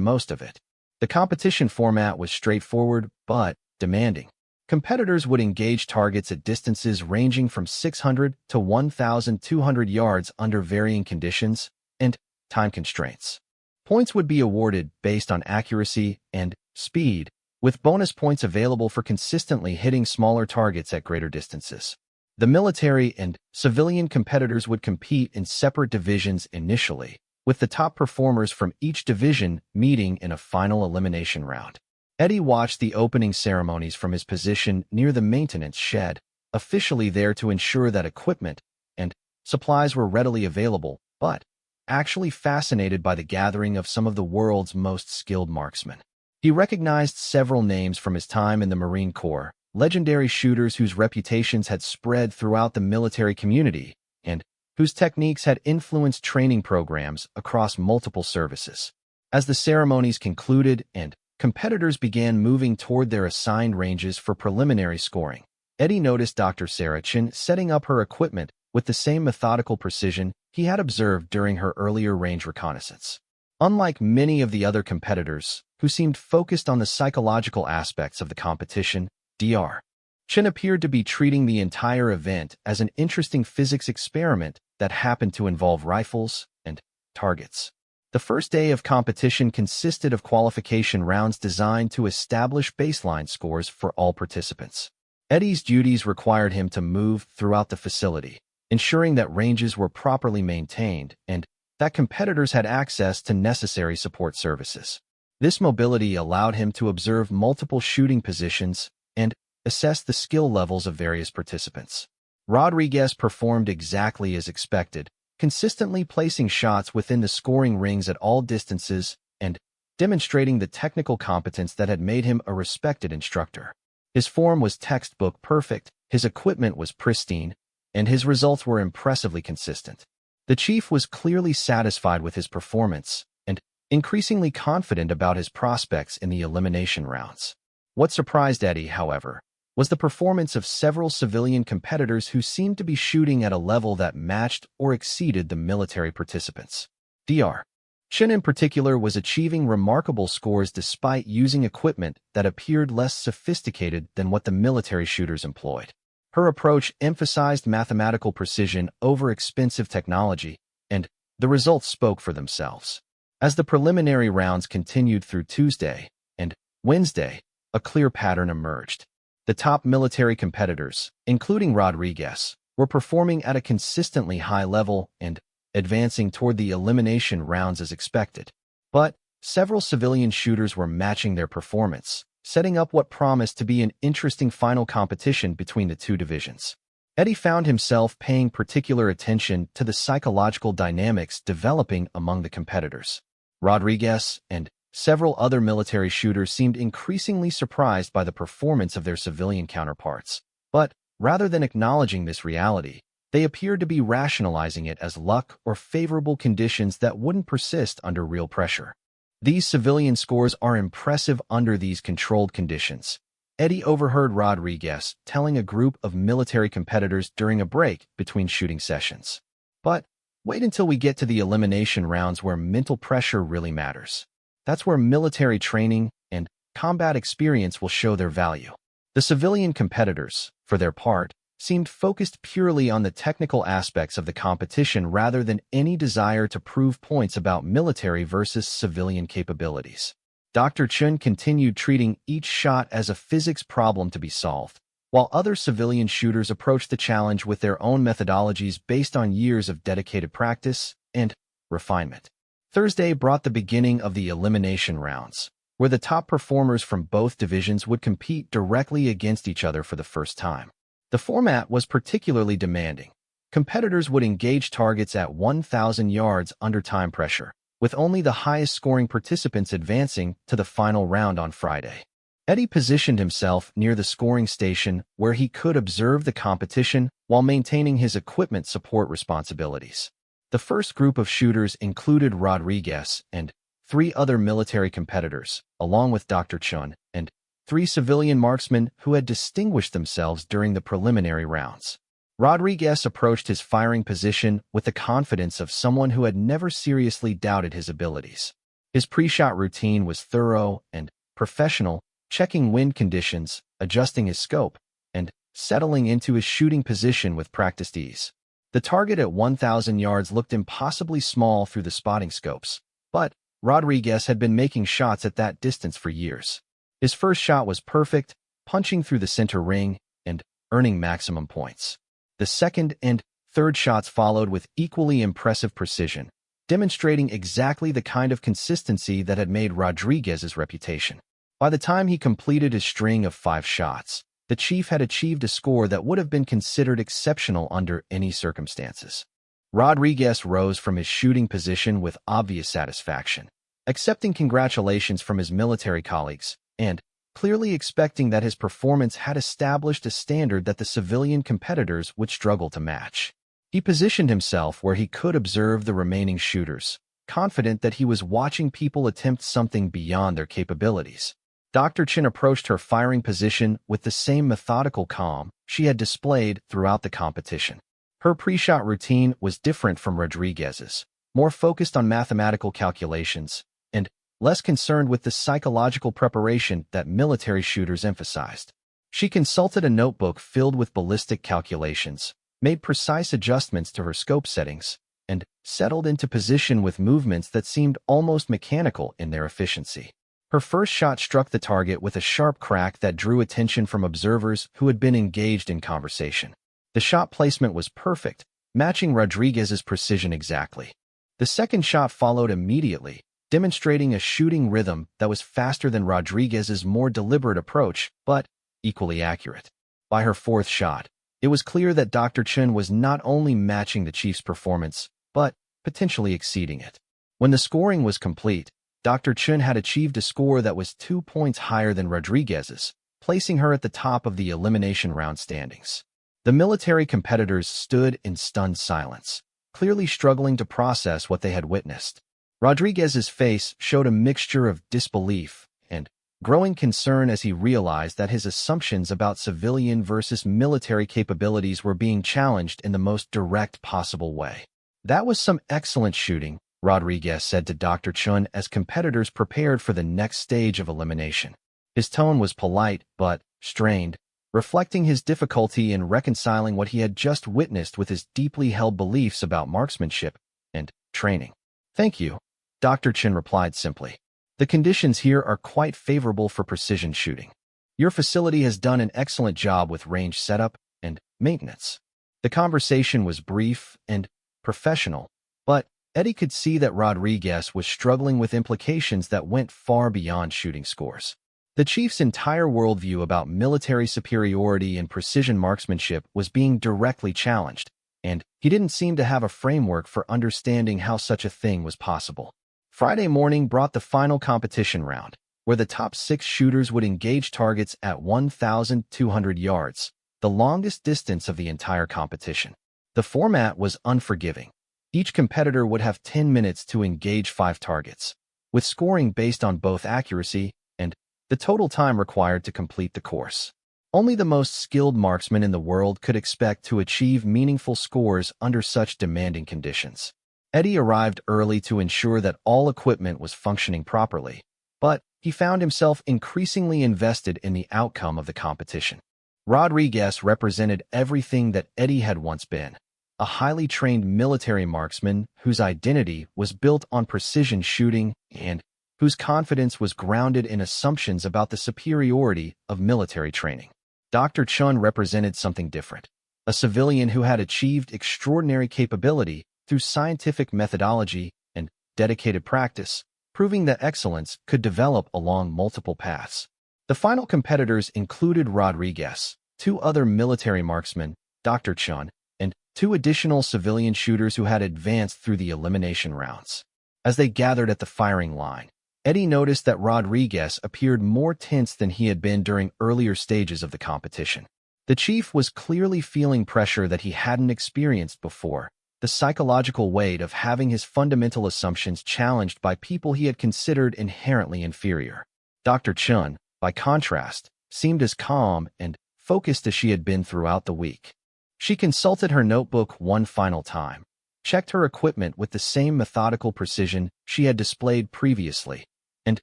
most of it. The competition format was straightforward but demanding. Competitors would engage targets at distances ranging from 600 to 1,200 yards under varying conditions and time constraints. Points would be awarded based on accuracy and speed, with bonus points available for consistently hitting smaller targets at greater distances. The military and civilian competitors would compete in separate divisions initially, with the top performers from each division meeting in a final elimination round. Eddie watched the opening ceremonies from his position near the maintenance shed, officially there to ensure that equipment and supplies were readily available, but actually fascinated by the gathering of some of the world's most skilled marksmen. He recognized several names from his time in the Marine Corps, legendary shooters whose reputations had spread throughout the military community and whose techniques had influenced training programs across multiple services. As the ceremonies concluded and competitors began moving toward their assigned ranges for preliminary scoring, Eddie noticed Dr. Sarah Chin setting up her equipment with the same methodical precision he had observed during her earlier range reconnaissance. Unlike many of the other competitors, who seemed focused on the psychological aspects of the competition, Dr. Chin appeared to be treating the entire event as an interesting physics experiment that happened to involve rifles and targets. The first day of competition consisted of qualification rounds designed to establish baseline scores for all participants. Eddie's duties required him to move throughout the facility, ensuring that ranges were properly maintained and that competitors had access to necessary support services. This mobility allowed him to observe multiple shooting positions and assess the skill levels of various participants. Rodriguez performed exactly as expected, consistently placing shots within the scoring rings at all distances and demonstrating the technical competence that had made him a respected instructor. His form was textbook perfect, his equipment was pristine, and his results were impressively consistent. The chief was clearly satisfied with his performance and increasingly confident about his prospects in the elimination rounds. What surprised Eddie, however, was the performance of several civilian competitors who seemed to be shooting at a level that matched or exceeded the military participants. Dr. Chin in particular was achieving remarkable scores despite using equipment that appeared less sophisticated than what the military shooters employed. Her approach emphasized mathematical precision over expensive technology, and the results spoke for themselves. As the preliminary rounds continued through Tuesday and Wednesday, a clear pattern emerged. The top military competitors, including Rodriguez, were performing at a consistently high level and advancing toward the elimination rounds as expected. But several civilian shooters were matching their performance, setting up what promised to be an interesting final competition between the two divisions. Eddie found himself paying particular attention to the psychological dynamics developing among the competitors. Rodriguez and several other military shooters seemed increasingly surprised by the performance of their civilian counterparts. But rather than acknowledging this reality, they appeared to be rationalizing it as luck or favorable conditions that wouldn't persist under real pressure. These civilian scores are impressive under these controlled conditions. Eddie overheard Rodriguez telling a group of military competitors during a break between shooting sessions. But wait until we get to the elimination rounds where mental pressure really matters. That's where military training and combat experience will show their value. The civilian competitors, for their part, seemed focused purely on the technical aspects of the competition rather than any desire to prove points about military versus civilian capabilities. Dr. Chun continued treating each shot as a physics problem to be solved, while other civilian shooters approached the challenge with their own methodologies based on years of dedicated practice and refinement. Thursday brought the beginning of the elimination rounds, where the top performers from both divisions would compete directly against each other for the first time. The format was particularly demanding. Competitors would engage targets at 1,000 yards under time pressure, with only the highest-scoring participants advancing to the final round on Friday. Eddie positioned himself near the scoring station where he could observe the competition while maintaining his equipment support responsibilities. The first group of shooters included Rodriguez and 3 other military competitors, along with Dr. Chun and 3 civilian marksmen who had distinguished themselves during the preliminary rounds. Rodriguez approached his firing position with the confidence of someone who had never seriously doubted his abilities. His pre-shot routine was thorough and professional, checking wind conditions, adjusting his scope, and settling into his shooting position with practiced ease. The target at 1,000 yards looked impossibly small through the spotting scopes, but Rodriguez had been making shots at that distance for years. His first shot was perfect, punching through the center ring and earning maximum points. The second and third shots followed with equally impressive precision, demonstrating exactly the kind of consistency that had made Rodriguez's reputation. By the time he completed his string of 5 shots, the chief had achieved a score that would have been considered exceptional under any circumstances. Rodriguez rose from his shooting position with obvious satisfaction, accepting congratulations from his military colleagues, and clearly expecting that his performance had established a standard that the civilian competitors would struggle to match. He positioned himself where he could observe the remaining shooters, confident that he was watching people attempt something beyond their capabilities. Dr. Chin approached her firing position with the same methodical calm she had displayed throughout the competition. Her pre-shot routine was different from Rodriguez's, more focused on mathematical calculations, and less concerned with the psychological preparation that military shooters emphasized. She consulted a notebook filled with ballistic calculations, made precise adjustments to her scope settings, and settled into position with movements that seemed almost mechanical in their efficiency. Her first shot struck the target with a sharp crack that drew attention from observers who had been engaged in conversation. The shot placement was perfect, matching Rodriguez's precision exactly. The second shot followed immediately, demonstrating a shooting rhythm that was faster than Rodriguez's more deliberate approach, but equally accurate. By her fourth shot, it was clear that Dr. Chun was not only matching the chief's performance, but potentially exceeding it. When the scoring was complete, Dr. Chun had achieved a score that was 2 points higher than Rodriguez's, placing her at the top of the elimination round standings. The military competitors stood in stunned silence, clearly struggling to process what they had witnessed. Rodriguez's face showed a mixture of disbelief and growing concern as he realized that his assumptions about civilian versus military capabilities were being challenged in the most direct possible way. "That was some excellent shooting," Rodriguez said to Dr. Chun as competitors prepared for the next stage of elimination. His tone was polite but strained, reflecting his difficulty in reconciling what he had just witnessed with his deeply held beliefs about marksmanship and training. "Thank you," Dr. Chen replied simply. "The conditions here are quite favorable for precision shooting. Your facility has done an excellent job with range setup and maintenance." The conversation was brief and professional, but Eddie could see that Rodriguez was struggling with implications that went far beyond shooting scores. The chief's entire worldview about military superiority and precision marksmanship was being directly challenged, and he didn't seem to have a framework for understanding how such a thing was possible. Friday morning brought the final competition round, where the top 6 shooters would engage targets at 1,200 yards, the longest distance of the entire competition. The format was unforgiving. Each competitor would have 10 minutes to engage 5 targets, with scoring based on both accuracy and the total time required to complete the course. Only the most skilled marksmen in the world could expect to achieve meaningful scores under such demanding conditions. Eddie arrived early to ensure that all equipment was functioning properly, but he found himself increasingly invested in the outcome of the competition. Rodriguez represented everything that Eddie had once been, a highly trained military marksman whose identity was built on precision shooting and whose confidence was grounded in assumptions about the superiority of military training. Dr. Chun represented something different, a civilian who had achieved extraordinary capability through scientific methodology and dedicated practice, proving that excellence could develop along multiple paths. The final competitors included Rodriguez, 2 other military marksmen, Dr. Chun, and 2 additional civilian shooters who had advanced through the elimination rounds. As they gathered at the firing line, Eddie noticed that Rodriguez appeared more tense than he had been during earlier stages of the competition. The chief was clearly feeling pressure that he hadn't experienced before, the psychological weight of having his fundamental assumptions challenged by people he had considered inherently inferior. Dr. Chun, by contrast, seemed as calm and focused as she had been throughout the week. She consulted her notebook one final time, checked her equipment with the same methodical precision she had displayed previously, and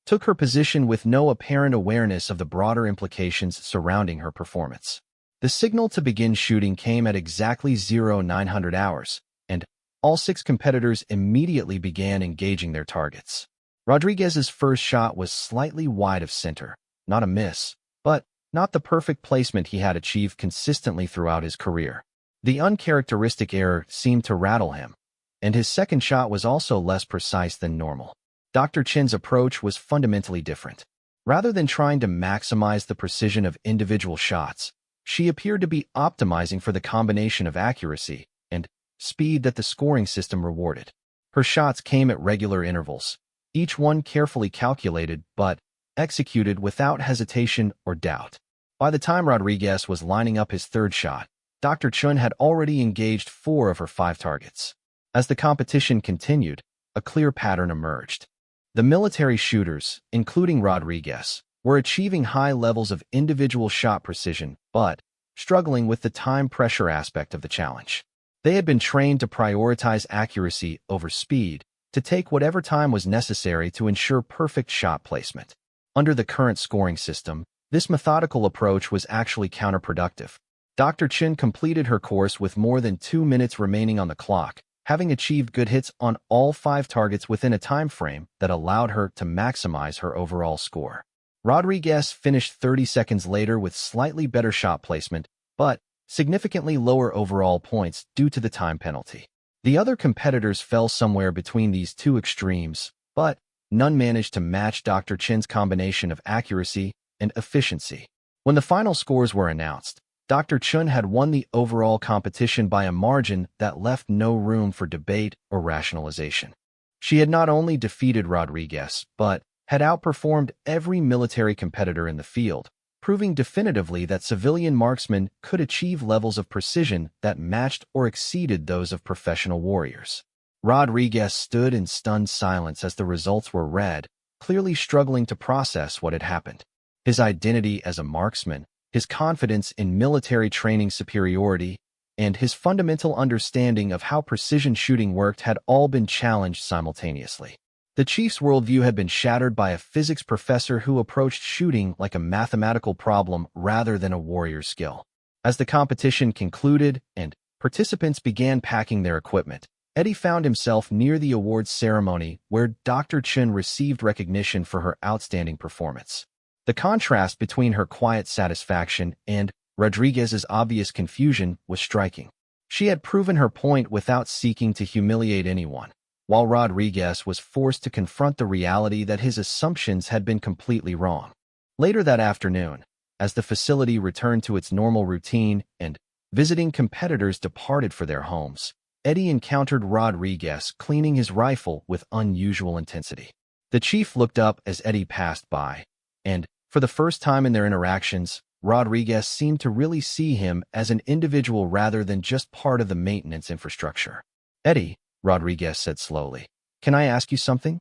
took her position with no apparent awareness of the broader implications surrounding her performance. The signal to begin shooting came at exactly 0900 hours, and all 6 competitors immediately began engaging their targets. Rodriguez's first shot was slightly wide of center, not a miss, but not the perfect placement he had achieved consistently throughout his career. The uncharacteristic error seemed to rattle him, and his second shot was also less precise than normal. Dr. Chin's approach was fundamentally different. Rather than trying to maximize the precision of individual shots, she appeared to be optimizing for the combination of accuracy and speed that the scoring system rewarded. Her shots came at regular intervals, each one carefully calculated but executed without hesitation or doubt. By the time Rodriguez was lining up his third shot, Dr. Chun had already engaged 4 of her 5 targets. As the competition continued, a clear pattern emerged. The military shooters, including Rodriguez, were achieving high levels of individual shot precision, but struggling with the time pressure aspect of the challenge. They had been trained to prioritize accuracy over speed, to take whatever time was necessary to ensure perfect shot placement. Under the current scoring system, this methodical approach was actually counterproductive. Dr. Chin completed her course with more than 2 minutes remaining on the clock, having achieved good hits on all 5 targets within a time frame that allowed her to maximize her overall score. Rodriguez finished 30 seconds later with slightly better shot placement, but significantly lower overall points due to the time penalty. The other competitors fell somewhere between these 2 extremes, but none managed to match Dr. Chin's combination of accuracy and efficiency. When the final scores were announced, Dr. Chun had won the overall competition by a margin that left no room for debate or rationalization. She had not only defeated Rodriguez, but had outperformed every military competitor in the field, proving definitively that civilian marksmen could achieve levels of precision that matched or exceeded those of professional warriors. Rodriguez stood in stunned silence as the results were read, clearly struggling to process what had happened. His identity as a marksman, his confidence in military training superiority, and his fundamental understanding of how precision shooting worked had all been challenged simultaneously. The chief's worldview had been shattered by a physics professor who approached shooting like a mathematical problem rather than a warrior's skill. As the competition concluded and participants began packing their equipment, Eddie found himself near the awards ceremony where Dr. Chen received recognition for her outstanding performance. The contrast between her quiet satisfaction and Rodriguez's obvious confusion was striking. She had proven her point without seeking to humiliate anyone, while Rodriguez was forced to confront the reality that his assumptions had been completely wrong. Later that afternoon, as the facility returned to its normal routine and visiting competitors departed for their homes, Eddie encountered Rodriguez cleaning his rifle with unusual intensity. The chief looked up as Eddie passed by, and, for the first time in their interactions, Rodriguez seemed to really see him as an individual rather than just part of the maintenance infrastructure. "Eddie," Rodriguez said slowly, "can I ask you something?"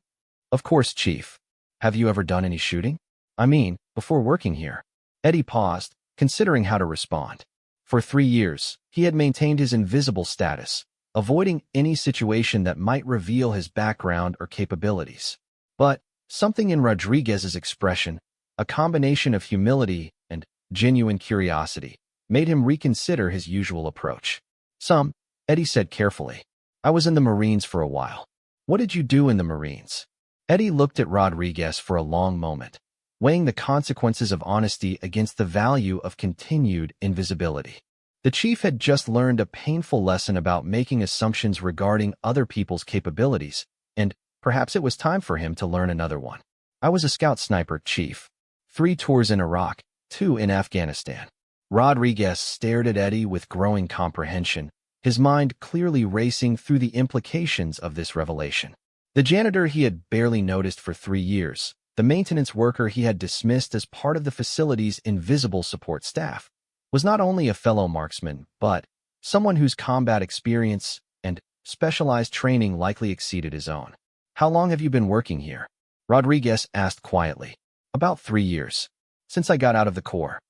"Of course, Chief. Have you ever done any shooting?" "I mean, before working here." Eddie paused, considering how to respond. For 3 years, he had maintained his invisible status, avoiding any situation that might reveal his background or capabilities. But something in Rodriguez's expression, a combination of humility and genuine curiosity, made him reconsider his usual approach. Eddie said carefully. "I was in the Marines for a while." "What did you do in the Marines?" Eddie looked at Rodriguez for a long moment, weighing the consequences of honesty against the value of continued invisibility. The chief had just learned a painful lesson about making assumptions regarding other people's capabilities, and perhaps it was time for him to learn another one. "I was a scout sniper, Chief. 3 tours in Iraq, 2 in Afghanistan." Rodriguez stared at Eddie with growing comprehension, his mind clearly racing through the implications of this revelation. The janitor he had barely noticed for 3 years, the maintenance worker he had dismissed as part of the facility's invisible support staff, was not only a fellow marksman, but someone whose combat experience and specialized training likely exceeded his own. "How long have you been working here?" Rodriguez asked quietly. "About 3 years. Since I got out of the Corps."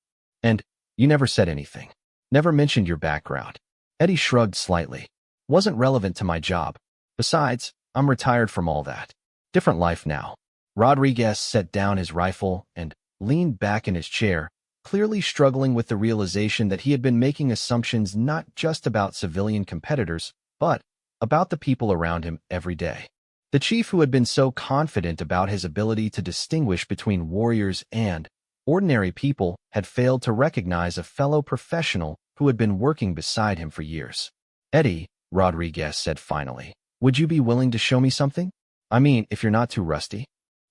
"And you never said anything? Never mentioned your background?" Eddie shrugged slightly. "Wasn't relevant to my job. Besides, I'm retired from all that. Different life now." Rodriguez set down his rifle and leaned back in his chair, clearly struggling with the realization that he had been making assumptions not just about civilian competitors, but about the people around him every day. The chief, who had been so confident about his ability to distinguish between warriors and ordinary people, had failed to recognize a fellow professional who had been working beside him for years. "Eddie," Rodriguez said finally, "would you be willing to show me something? I mean, if you're not too rusty."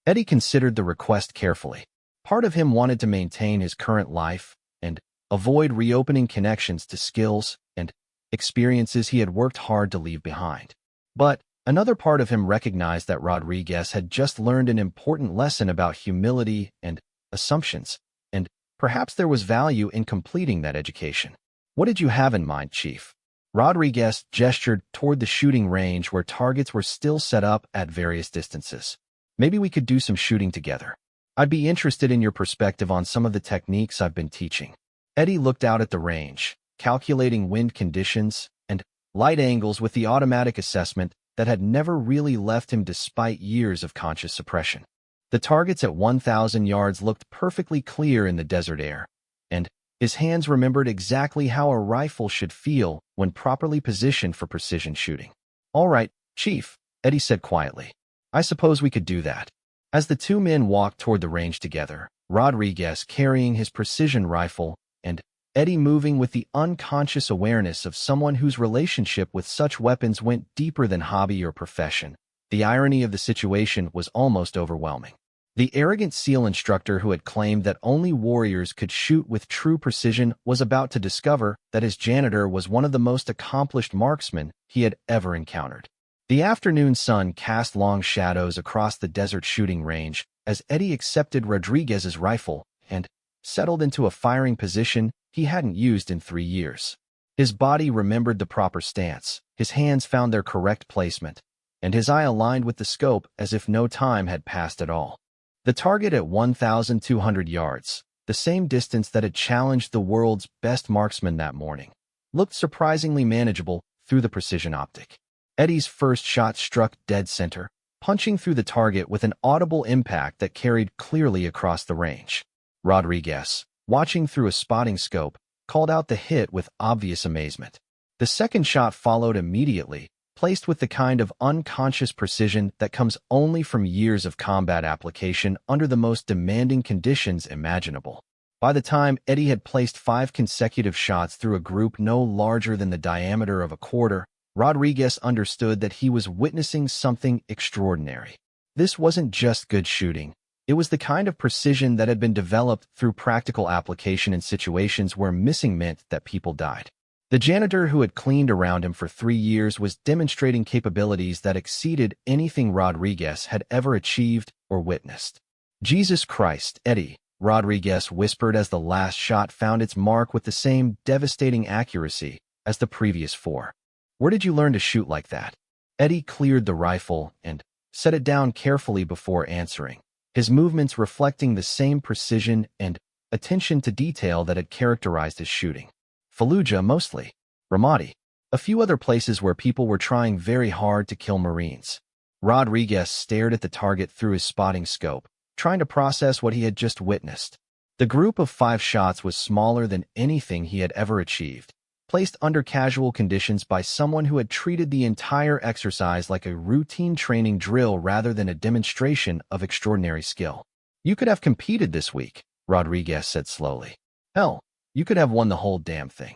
Eddie considered the request carefully. Part of him wanted to maintain his current life and avoid reopening connections to skills and experiences he had worked hard to leave behind. But another part of him recognized that Rodriguez had just learned an important lesson about humility and assumptions, and perhaps there was value in completing that education. "What did you have in mind, Chief?" Rodriguez gestured toward the shooting range where targets were still set up at various distances. "Maybe we could do some shooting together. I'd be interested in your perspective on some of the techniques I've been teaching." Eddie looked out at the range, calculating wind conditions and light angles with the automatic assessment that had never really left him despite years of conscious suppression. The targets at 1,000 yards looked perfectly clear in the desert air, and his hands remembered exactly how a rifle should feel when properly positioned for precision shooting. "All right, Chief," Eddie said quietly. "I suppose we could do that." As the two men walked toward the range together, Rodriguez carrying his precision rifle and Eddie moving with the unconscious awareness of someone whose relationship with such weapons went deeper than hobby or profession, the irony of the situation was almost overwhelming. The arrogant SEAL instructor who had claimed that only warriors could shoot with true precision was about to discover that his janitor was one of the most accomplished marksmen he had ever encountered. The afternoon sun cast long shadows across the desert shooting range as Eddie accepted Rodriguez's rifle and settled into a firing position he hadn't used in 3 years. His body remembered the proper stance, his hands found their correct placement, and his eye aligned with the scope as if no time had passed at all. The target at 1,200 yards, the same distance that had challenged the world's best marksman that morning, looked surprisingly manageable through the precision optic. Eddie's first shot struck dead center, punching through the target with an audible impact that carried clearly across the range. Rodriguez, watching through a spotting scope, called out the hit with obvious amazement. The second shot followed immediately, placed with the kind of unconscious precision that comes only from years of combat application under the most demanding conditions imaginable. By the time Eddie had placed 5 consecutive shots through a group no larger than the diameter of a quarter, Rodriguez understood that he was witnessing something extraordinary. This wasn't just good shooting. It was the kind of precision that had been developed through practical application in situations where missing meant that people died. The janitor who had cleaned around him for 3 years was demonstrating capabilities that exceeded anything Rodriguez had ever achieved or witnessed. "Jesus Christ, Eddie," Rodriguez whispered as the last shot found its mark with the same devastating accuracy as the previous 4. "Where did you learn to shoot like that?" Eddie cleared the rifle and set it down carefully before answering, his movements reflecting the same precision and attention to detail that had characterized his shooting. "Fallujah mostly. Ramadi. A few other places where people were trying very hard to kill Marines." Rodriguez stared at the target through his spotting scope, trying to process what he had just witnessed. The group of 5 shots was smaller than anything he had ever achieved, placed under casual conditions by someone who had treated the entire exercise like a routine training drill rather than a demonstration of extraordinary skill. "You could have competed this week," Rodriguez said slowly. "Hell, you could have won the whole damn thing."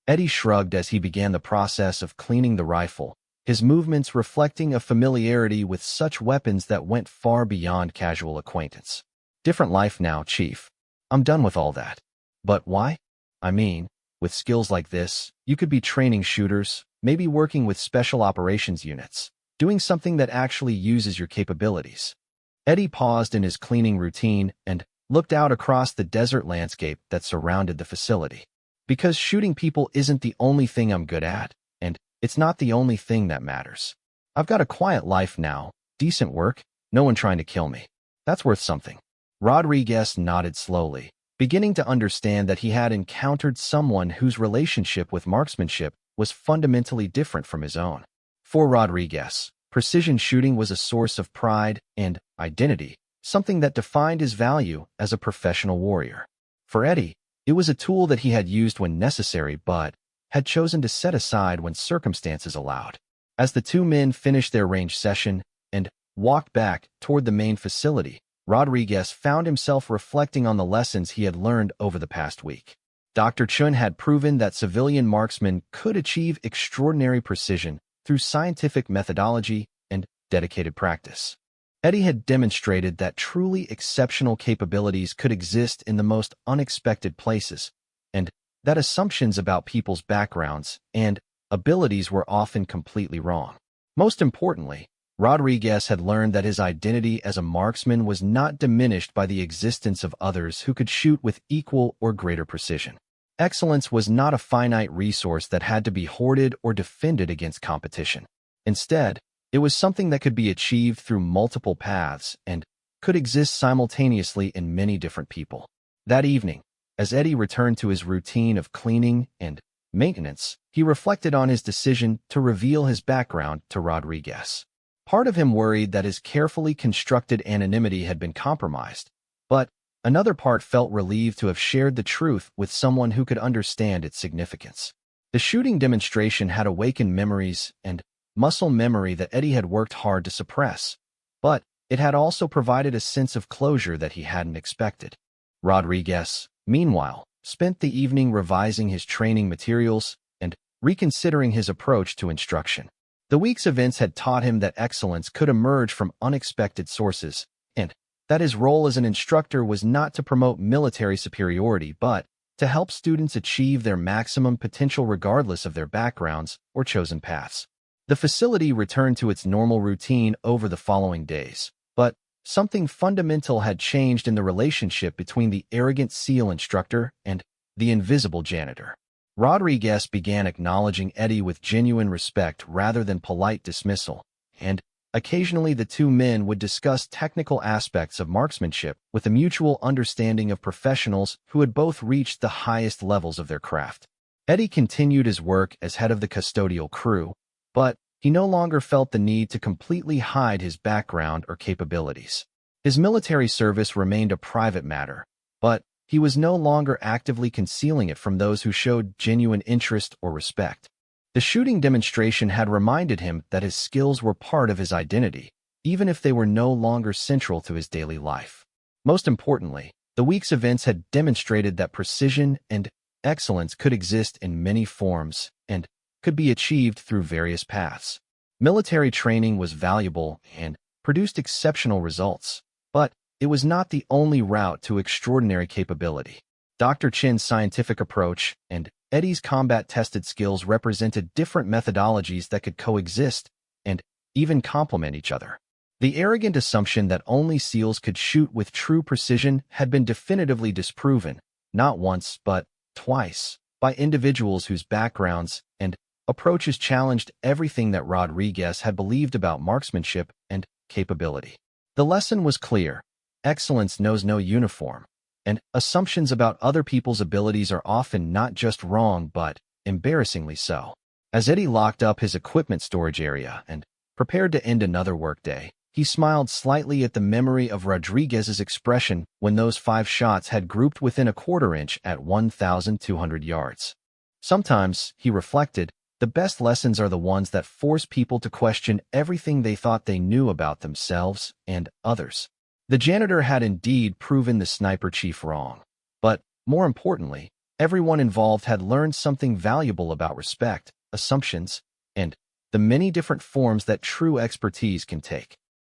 Eddie shrugged as he began the process of cleaning the rifle, his movements reflecting a familiarity with such weapons that went far beyond casual acquaintance. "Different life now, Chief. I'm done with all that." "But why?" "I mean, with skills like this, you could be training shooters, maybe working with special operations units, doing something that actually uses your capabilities." Eddie paused in his cleaning routine and looked out across the desert landscape that surrounded the facility. "Because shooting people isn't the only thing I'm good at, and it's not the only thing that matters. I've got a quiet life now, decent work, no one trying to kill me. That's worth something." Rodriguez nodded slowly, beginning to understand that he had encountered someone whose relationship with marksmanship was fundamentally different from his own. For Rodriguez, precision shooting was a source of pride and identity, something that defined his value as a professional warrior. For Eddie, it was a tool that he had used when necessary but had chosen to set aside when circumstances allowed. As the 2 men finished their range session and walked back toward the main facility, Rodriguez found himself reflecting on the lessons he had learned over the past week. Dr. Chun had proven that civilian marksmen could achieve extraordinary precision through scientific methodology and dedicated practice. Eddie had demonstrated that truly exceptional capabilities could exist in the most unexpected places, and that assumptions about people's backgrounds and abilities were often completely wrong. Most importantly, Rodriguez had learned that his identity as a marksman was not diminished by the existence of others who could shoot with equal or greater precision. Excellence was not a finite resource that had to be hoarded or defended against competition. Instead, it was something that could be achieved through multiple paths and could exist simultaneously in many different people. That evening, as Eddie returned to his routine of cleaning and maintenance, he reflected on his decision to reveal his background to Rodriguez. Part of him worried that his carefully constructed anonymity had been compromised, but another part felt relieved to have shared the truth with someone who could understand its significance. The shooting demonstration had awakened memories and muscle memory that Eddie had worked hard to suppress, but it had also provided a sense of closure that he hadn't expected. Rodriguez, meanwhile, spent the evening revising his training materials and reconsidering his approach to instruction. The week's events had taught him that excellence could emerge from unexpected sources, and that his role as an instructor was not to promote military superiority but to help students achieve their maximum potential regardless of their backgrounds or chosen paths. The facility returned to its normal routine over the following days, but something fundamental had changed in the relationship between the arrogant SEAL instructor and the invisible janitor. Rodriguez began acknowledging Eddie with genuine respect rather than polite dismissal, and occasionally the 2 men would discuss technical aspects of marksmanship with a mutual understanding of professionals who had both reached the highest levels of their craft. Eddie continued his work as head of the custodial crew, but He no longer felt the need to completely hide his background or capabilities. His military service remained a private matter, but he was no longer actively concealing it from those who showed genuine interest or respect. The shooting demonstration had reminded him that his skills were part of his identity, even if they were no longer central to his daily life. Most importantly, the week's events had demonstrated that precision and excellence could exist in many forms and could be achieved through various paths. Military training was valuable and produced exceptional results, but it was not the only route to extraordinary capability. Dr. Chin's scientific approach and Eddie's combat-tested skills represented different methodologies that could coexist and even complement each other. The arrogant assumption that only SEALs could shoot with true precision had been definitively disproven, not once but twice, by individuals whose backgrounds and approaches challenged everything that Rodriguez had believed about marksmanship and capability. The lesson was clear: excellence knows no uniform, and assumptions about other people's abilities are often not just wrong but embarrassingly so. As Eddie locked up his equipment storage area and prepared to end another workday, he smiled slightly at the memory of Rodriguez's expression when those 5 shots had grouped within a quarter-inch at 1,200 yards. Sometimes, he reflected, the best lessons are the ones that force people to question everything they thought they knew about themselves and others. The janitor had indeed proven the sniper chief wrong, but, more importantly, everyone involved had learned something valuable about respect, assumptions, and the many different forms that true expertise can take.